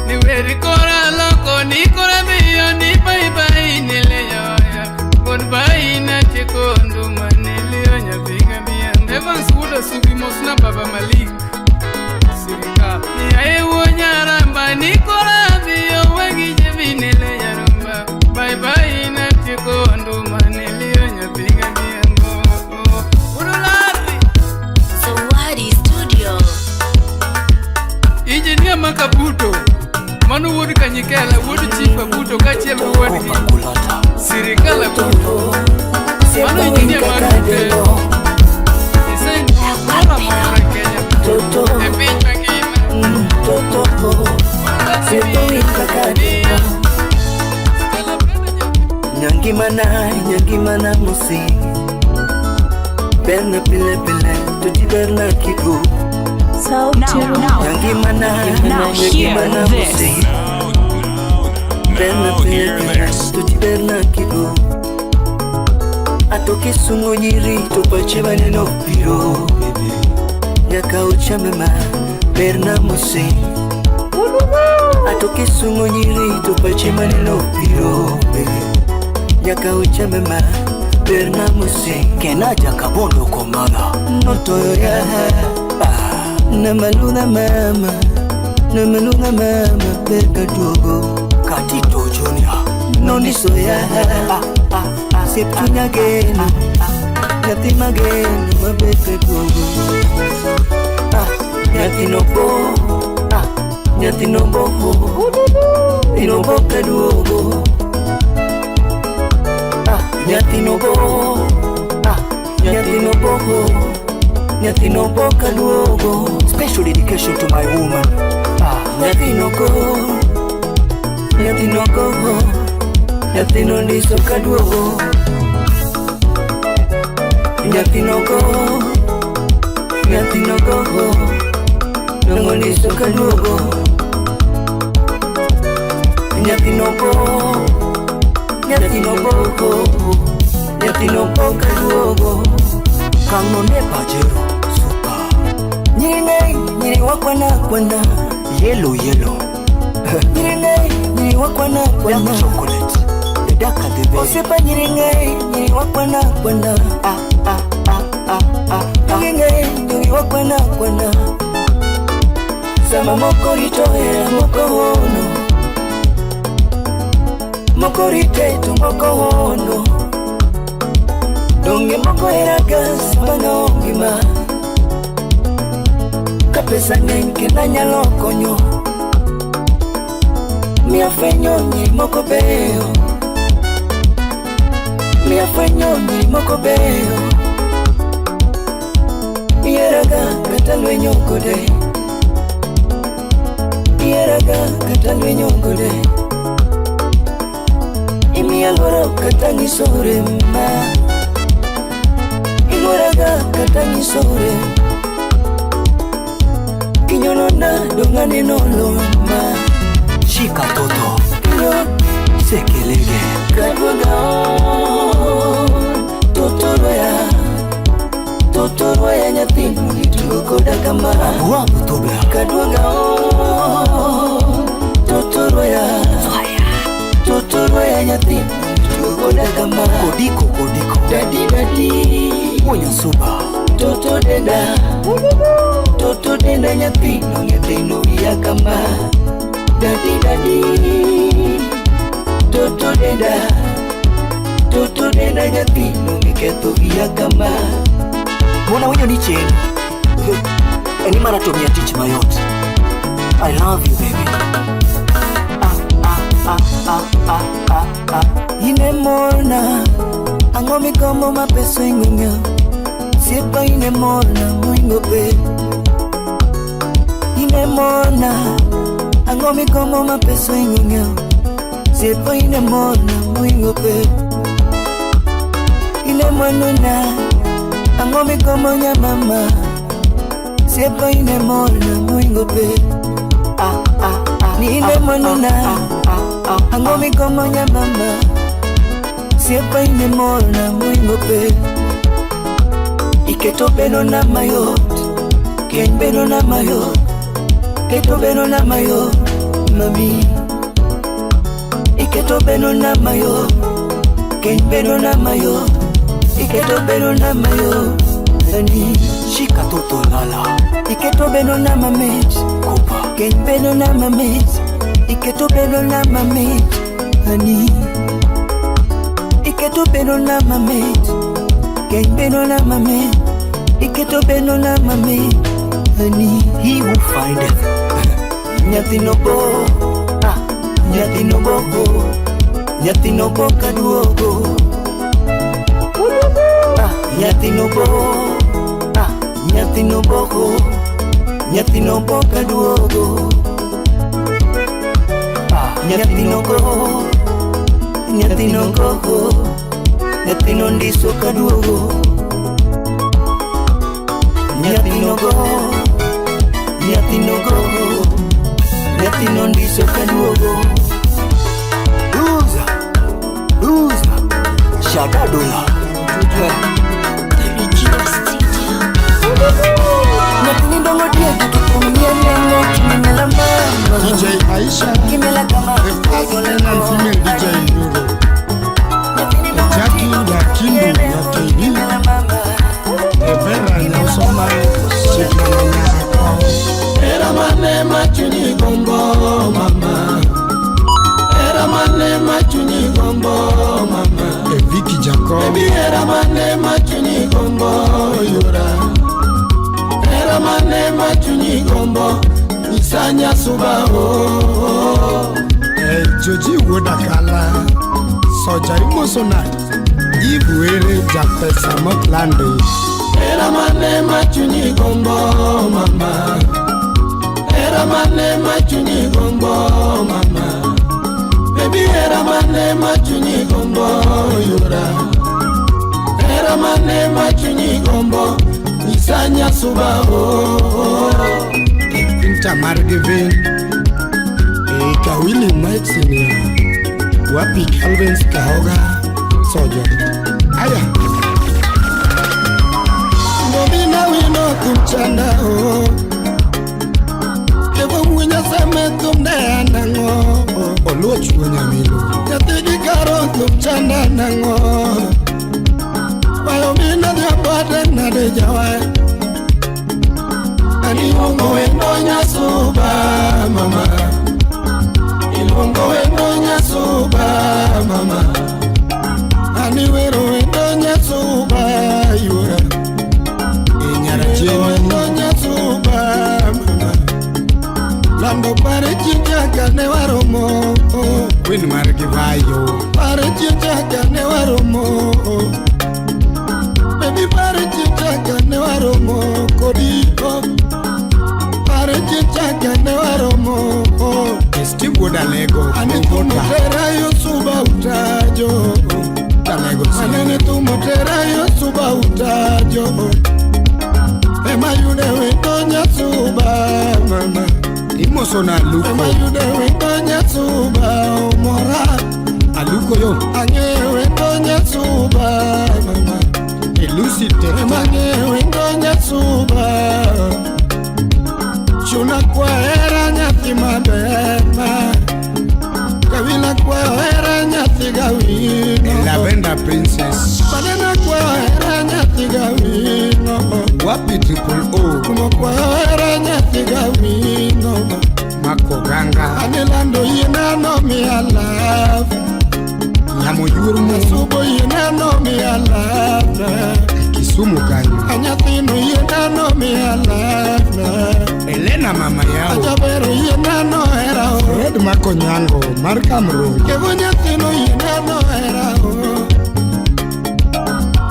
Niweri kora loko ni kora biyo ni bye bye niliyoya Goodbye na chikondo maniliyo nyapiga biya Evans Wuda Subi Mosna Baba Malik Sirika Ni aewo nyaramba ni kora biyo Wagi jevi niliyo rumba Bye bye na chikondo maniliyo nyapiga biya Udulari Zawadi Studio Engineer Makabuto Manu wuod Kanyikela, wuod Chief Abuto kachiel wuodgi Sirikal Abuto Manu Engineer Makabuto Design mora mora Kenya E piny mangima Nyangimana musi Berna pile pile Tuti berna kidu Now hear this. Berna pile pile Tuti berna kidu Atoke sungo nyiri Tupache maneno piro Nyaka uchamema Berna musi Atoke sungo nyiri Tupache maneno piro Nyaka uchamema Berna musi Kenaja kabondo komana Notoyo ya Namaluna mama Berka duogo Katito Junior Noniso ya Septunya gena Yatima gena Mabete duogo Yatinobo Yatinobo Inoboka duogo Yatinobo Yatinobo Kaluogo. Special dedication to my woman nyathino go, nyathino ndiso kaduogo, nyathino go, nongo ndiso kaduogo, nyathino go kaduogo, kamo ne pajero super. Nyiri wakwana, yellow, nyiri wakwana, chocolate, the dark and the beige. Osepa nyiri wakwana, nyiri wakwana, sama moko ritohera moko hono, moko riteto moko hono, donge moko eragas mano ngima, kapesa ng'eny na nyalo konyo, mia fwenyo nyiri moko beyo, ieraga kata lwenyo kode, imiya luoro kata ng'isore ma, iluoraga kata ng'isore, kinyonona dongane noloma, shika toto, kinyo sekelege, kadwaga totoroya nyathino itugo koda kama, kadwaga totoroya nyathino itugo koda kama, kodiko, dadi, monya suba, toto denda nyathino iya kama, dadi, toto denda nyathino miketho iya kama. Mwana wenyo ni cheni, eni mana to miya tich mayot. I love you baby. Ine morna, ang'o migomo mapeso ing'ong'yo, siepa ine morna moingo pe. Ine morna, ang'o migomo mapeso ing'ong'yo, siepa ine morna moingo pe. Ine mwanona, ang'o migomo nya mama, siepa ine morna moingo pe. Ni ine mwanona, ang'o migomo nya mama, siepa ine morna moingo pe. Iketo beno na mayot, keny beno na mayot, keto beno na mayot, mami. Iketo beno na mayot, keny beno na mayot, iketo beno na mayot, ani. Shika toto lala, iketo beno na mamit, kopa, keny beno na mamit, iketo beno na mamit, ani. Iketo beno na mamit, keny beno na mamit, iketo beno na mamit, ani. He who findeth nyathino bo, nyathino bo kaduogo, nyathino bo kaduogo, nyathino ndiso kaduogo, nyathino ndiso kaduogo. Loser, Shagadola. Nathini ndongo dia kutumia neno kimela mama, DJ Aisha, kimela kama African female DJ Euro, Jackie ya Kindu ya TV, Evera Nyosoma, Shikana Nyako. Era mane machuni gombo mama, era mane machuni gombo mama, Vicky Jacob, baby era mane machuni gombo yura, era mane machuni gombo nisanya subaho. Joji Wodakala, Soja Imosona, Ibuere Japesa Moklande. Era mane machuni gombo mama, era Era mane machuni gombo mama. Baby era mane machuni gombo yura. Era mane machuni gombo Nisanya suba Pinta Margevin Kawili Mike Senior Wapi Calvins Kahoga Sojo Aya Mbobina wino kumchanda Kevo mwinya same tumde anango Oluochu wanyamilu Yatigi karo kumchanda anango Bayomina diapate na de jawai Ani wongo wendo nyasuba mama Ilongo wendo nyasuba mama Ani wero wendo nyasuba yura Inyara chini wendo nyasuba mama Lando pare chichaka ne waromo Win margivayo Pare chichaka ne waromo Baby pare chichaka ne waromo Kodiko Pare chichaka ne waromo Esti goda lego Ane tumotera yo suba utajo Talego Anene tumotera yo suba utajo Ema yude wetonya suba mama Imoso na luko Ema yude wetonya suba umora Aluko yo Anye wetonya suba mama Elusite Emane wendonya suba Chuna kwa era nyati mabema Kawila kwa era nyati gawino Lavenda Princess Panena kwa era nyati gawino Wapi Triple O Kumo kwa era nyati gawino Mako Ganga Anilando yinano mi alaf Nyamo yurmu Subo yinano mi alaf Kisumu kanyo Anyatino yinano mi alaf Elena mama yao Ajabero yinano era o Red Mako Nyango Markamro Kevo nyatino yinano era o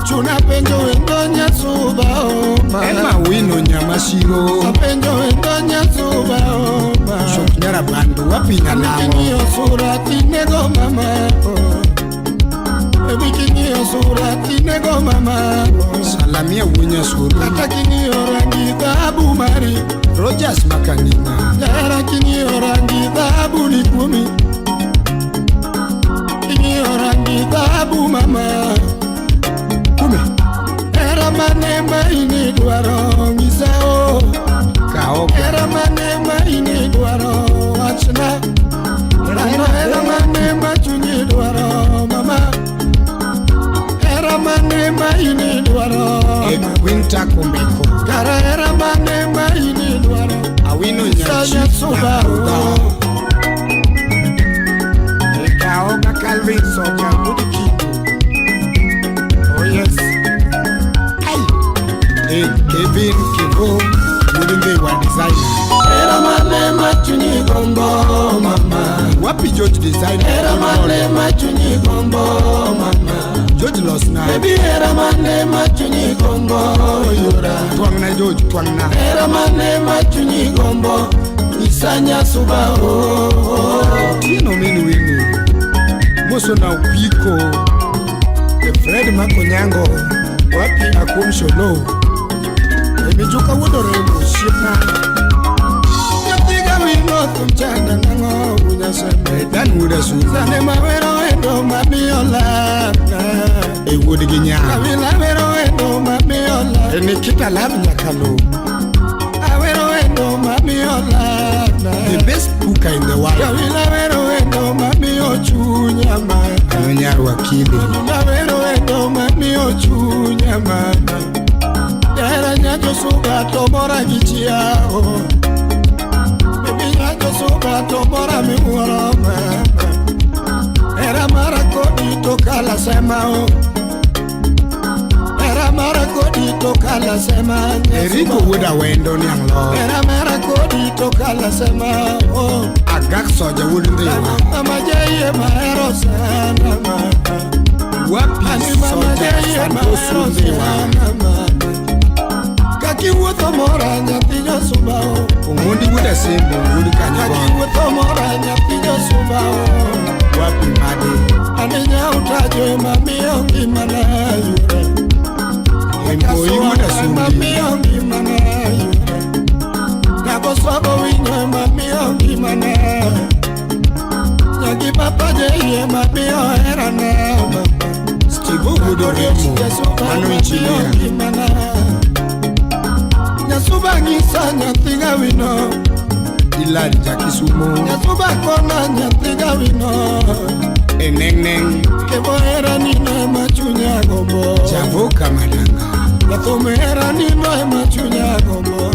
Chuna penjo wendonya suba o Ema wino nyamashiro Penjo wendonya suba o Shoknyara bandu wapinya nao Amikinyo surati nego mama o Amikinyo surati nego mama o Salamia wunya suru Kata kinyo rangi dhabu mari Rogers Makanina Yara kinyo rangi dhabu ni kumi Kinyo rangi dhabu mama Kume Era manema ini duaro ngisao Kao Era manema ini duaro achna Era manema chunyi duaro mama Era manema ini duaro Winter kumbeko Kara era manema ini duaro Awino nyachi suba Kao Calvin Soja Mudikitu Oh yes Hey, Kevin, Kivo, wouldn't they want designer? Era mane machuni gombo, mama. Wapi George designer? Era mane machuni gombo, mama. George lost now. Baby, era mane machuni gombo, yura. Twang na George, twang na. Era mane machuni gombo, Nisanya suba oh. Tino mini wini. Moso na upiko. The Fred Makonyango. Wapi akumsholo. Mijuka wodoremo shipna Yatiga wino kumchana nango Unyaseme Dan wuda suzane mawero endo mamiola Wodiginya Kawila wero endo mamiola Nikita lab nyakalo Awero endo mamiola The best cooker in the world Kawila wero endo mamio chunyama Anonyaru wakili Kawila wero endo mamio chunyama Era nyajo suga tomora gichiao Baby nyajo suga tomora miwara Era marakodi toka la semao Era marakodi toka la sema Eriko weda wendo nyanglo Era marakodi toka la semao Agak soja wouldn't they Mama jaye maero sana Wapi soja santo sundewa Kaki wuotho mora nyathi josubao. Umundi wuda simbo wudi kanyago. Kaki wuotho mora nyathi josubao. Wapi madi aninya utajo mamiyo ngimana yure. Mboi wuda sumbi mamiyo ngimana yure. Nyako swabo winyo mamiyo ngimana. Nyaki papa jeye mamiyo herana. Stigo wudo remo manu inchilia. Nyasuba ngisa nyathiga wino Ilari jakisumo Nyasuba kona nyathiga wino Eneng Kebo era nino ema chunya gombo Javoka malanga Nyathume era nino ema chunya gombo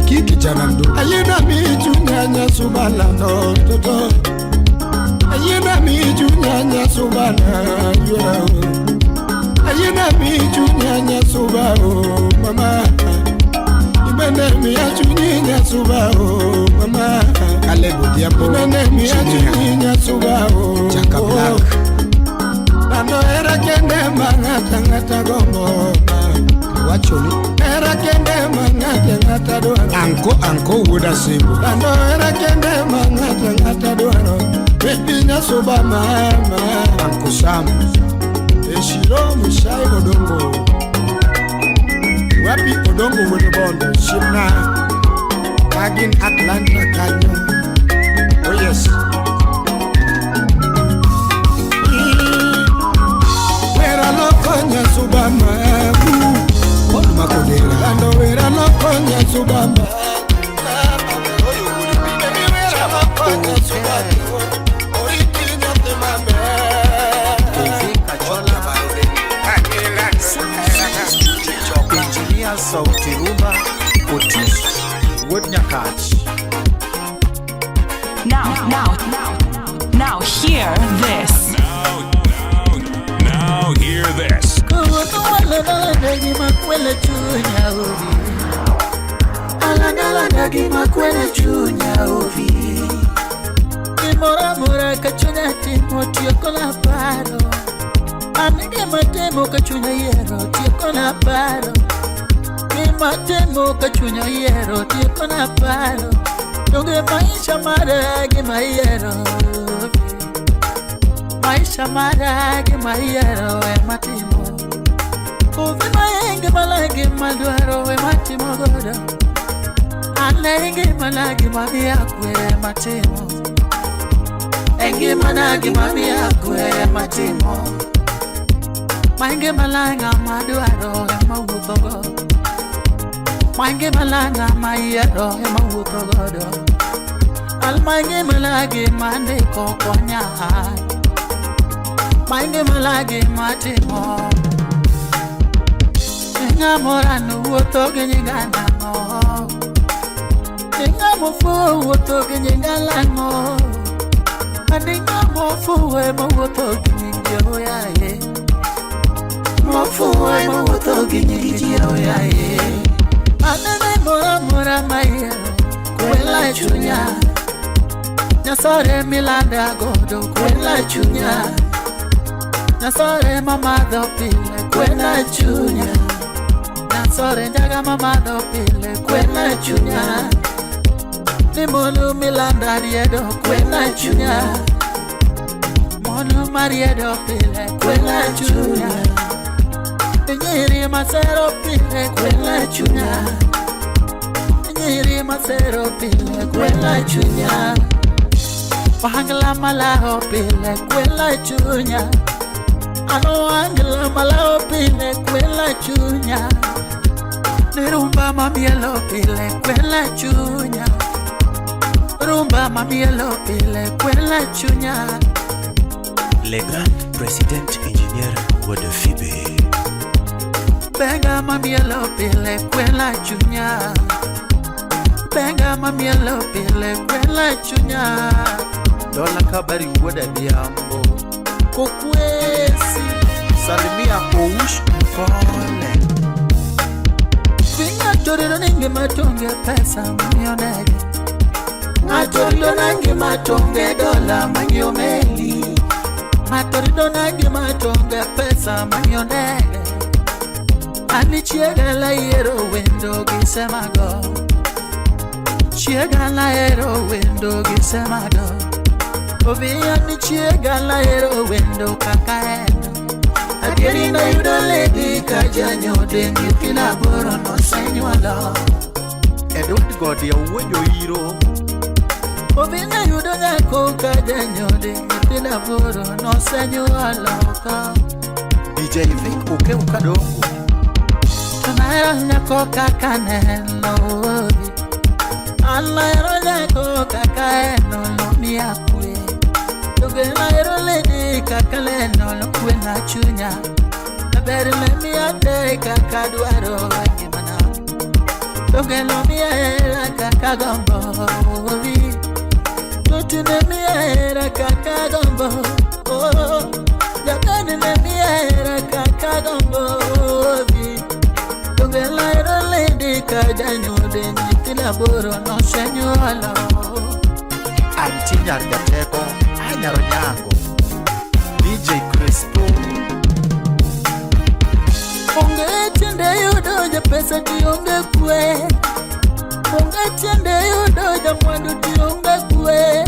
Ikiki janando Ayina mi chunya nyasuba lando toto Ayina mi chunya nyasuba na yura Ayina mi chunya nyasuba mama Ibene mi achuni nyasuba mama Kalebo diapo Ibene mi achuni nyasuba Chaka Black Nando era kende ngata gombo Wachoni Era kende ngata duaro Anko wuda simbo Nando era kende ngata duaro Baby nyasuba mama Anko Sam Eshiro Mushai Odongo Wapi Odongo Wodobondo Shimna Agin Atlanta Kanyo. Oh yes. Wera lokonya subama Makodera Lando wera lokonya subama Wera lokonya subama Engineer Sauti Rumba Otis Wodnyakach. Now hear this. Now hear this. Mora kachunya timo tioko na paro. Anige matemo kachunya yero tioko na paro. Matemo kachunya yero tioko na paro. Donge maisha maragi mayero. Maisha maragi mayero e matimo. Kuvi maenge malagi madwaro e matimo goda. Anenge malagi mabiakwe e matimo. Enge managi mabiakwe e matimo. Mange malanga madwaro e mawuthogo. Mange malanga mayero e mawuthogo. Almange malagi mande kokonya. Mange malagi matimo. Nga morano wuotho gi nyingana ngo. Nga mofu wuotho gi nyingala ngo. Nga mofu e wuotho gi nyingio yae. Mofu e wuotho gi nyingio yae. Anene mora mayero kwela chunya. Nyasore milanda godo kwela chunya. Nyasore mamadho pile kwela chunya. Nyasore njaga mamadho pile kwela chunya. Nimonu milanda riedo kwela chunya. Monu mariedo pile kwela chunya. Nyiri masero pile kwela chunya. Nyiri masero pile kwela chunya. Wahangla malaho pile kwela chunya. Ano angla malaho pile kwela chunya. Nirumba mamielo pile kwela chunya. Rumba mamielo pile kwela chunya. Le grand président ingénieur Wodofibe. Benga mamielo pile kwela chunya. Benga mamielo pile kwela chunya. Dola kabari woda diambo. Kokwesi Salimia Oush Mpole. Vinga torero ninge matonge pesa mionege. Matorido nange matonge dola mangiomeli. Matorido nange matonge pesa mionege. Ani chiega la ero wendo gisemago. Chiega la ero wendo gisemago. Obi ani chiega la ero wendo kakaeno. Adieri na yudo lady kajanyo dengi kila boro no senyualo. Edward Godi awuoyo iro. Obi na yudo nyako kajanyo dengi kila boro no senyualo. DJ Vic uke ukadongo. Tunaero nyako kakaneno obi. Alaero nyako kakaeno no miyakwe. Tugenaero lady kakaleno no kwe na chunya. Taberi me miyate kakadwaro gimana. Tugeno miyaera kakagombo obi. Tutune miyaera kakagombo oh. Yakani me miyaera kakagombo obi. Tugelaero lady kajanyo denji kila boro no senyualo. Anti Nyargateko anyaro nyango. DJ Crispo. Onge tiende yudo ja pesa ti onge kwe. Onge tiende yudo ja mwandu ti onge kwe.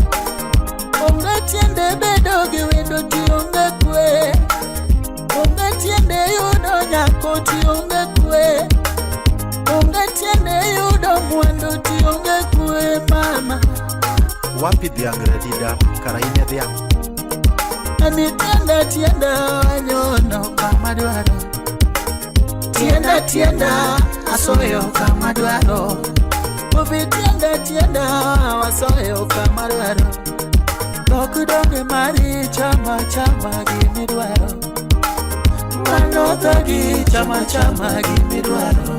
Onge tiende bedo gi wendo ti onge kwe. Onge tiende yudo nyako ti onge kwe. Onge tiende yudo mwandu ti onge kwe mama. Wapi dhiang' redida karaine dhiang'. Ani tienda anyono kama dwaro. Tienda asoyo kama dwaro. Obi tienda wasoyo kama dwaro. Dokudoge mari chama gimi dwaro. Manodogi chama gimi dwaro.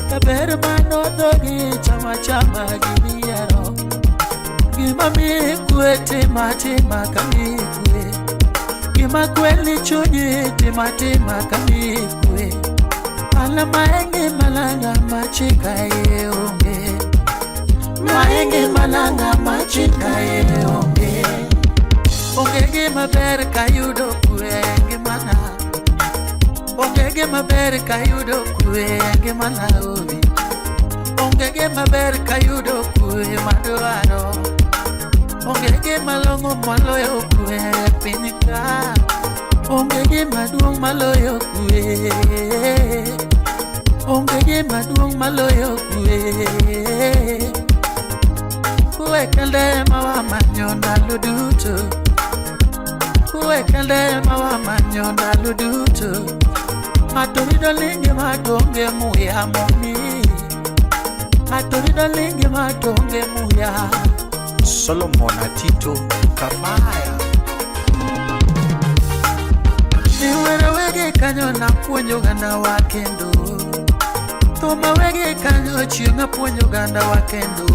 Taber manodogi chama gimi yaro. Gima mi kwe tima kami kwe. Gima kwe li chunyi tima kami kwe. Ala maenge malanga machika ye onge. Maenge malanga machika ye onge. Onge gima ber kayudo kwe gimana. Onge gima ber kayudo kwe gimana obi. Onge gima ber kayudo kwe madwaro. Onge gima longo maloyo kwe pinika. Onge gima duong maloyo kwe. Onge gima duong maloyo kwe. Kwe kende mawa manyo ndalo duto. Kwe kende mawa manyo ndalo duto. Matorido lingi matonge muya moni. Matorido lingi matonge muya. Solomon Atito Kafaya. Niwere wege kanyo na puonjo ganda wakendo. Toma wege kanyo chiunga puonjo ganda wakendo.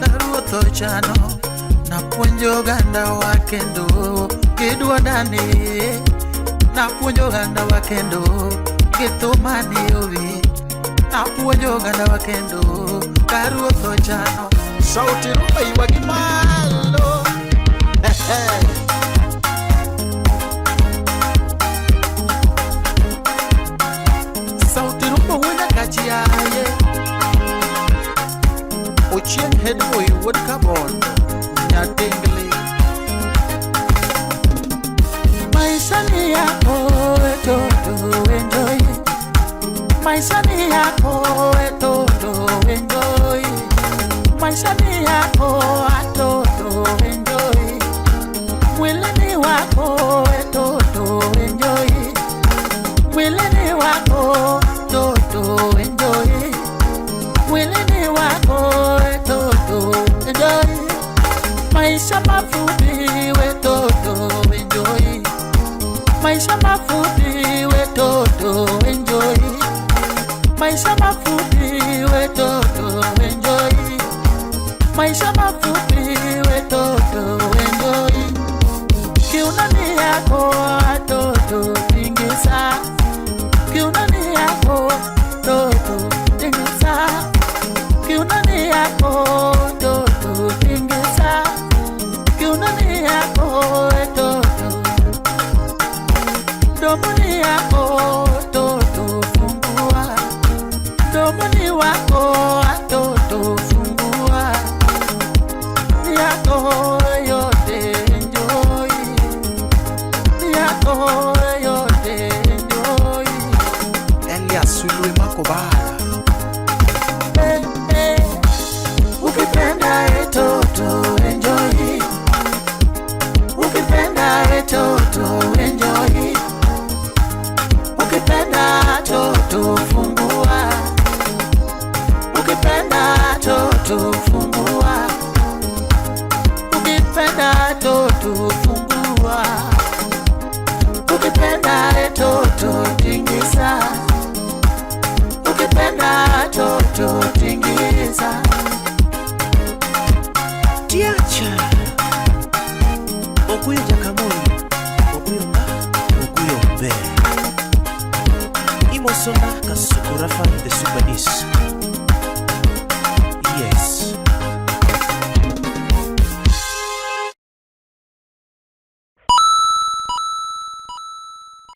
Karuotho chano na puonjo ganda wakendo. Gidwa dani na puonjo ganda wakendo. Githumani ovi na puonjo ganda wakendo. Karuotho chano sauti rumba iwagi malo. Sauti rumba wina kachiaye. Ochieng head boy wood carbon. Nyatingle. Maisha ni yako etoto enjoy. Maisha ni yako etoto enjoy. Maisha ni yako atoto enjoy. Mwili ni wako etoto enjoy. Mwili ni wako toto enjoy. Mwili ni wako etoto enjoy. Maisha mafupi we toto enjoy. Maisha mafupi we toto enjoy. Maisha mafupi we toto enjoy. Maisha mafupi we toto enjoy. Kiunani yako atoto tingisa. Kiunani yako toto tingisa. Kiunani yako toto tingisa. Kiunani yako toto. Domuni yako toto fungua. yako watoto fungua, yako yote enjoy, yako yote enjoy. Elias Sulwe Makobara. Ukipenda etoto enjoy, ukipenda etoto enjoy, ukipenda toto fungua, ukipenda toto fungua, ukipenda toto fungua, ukipenda etoto tingiza, ukipenda toto tingiza. Tiacha Okuyo Jakamoni, Okuyo Ma, Okuyo Mbe Imosona Kasuku Rafa de Subanis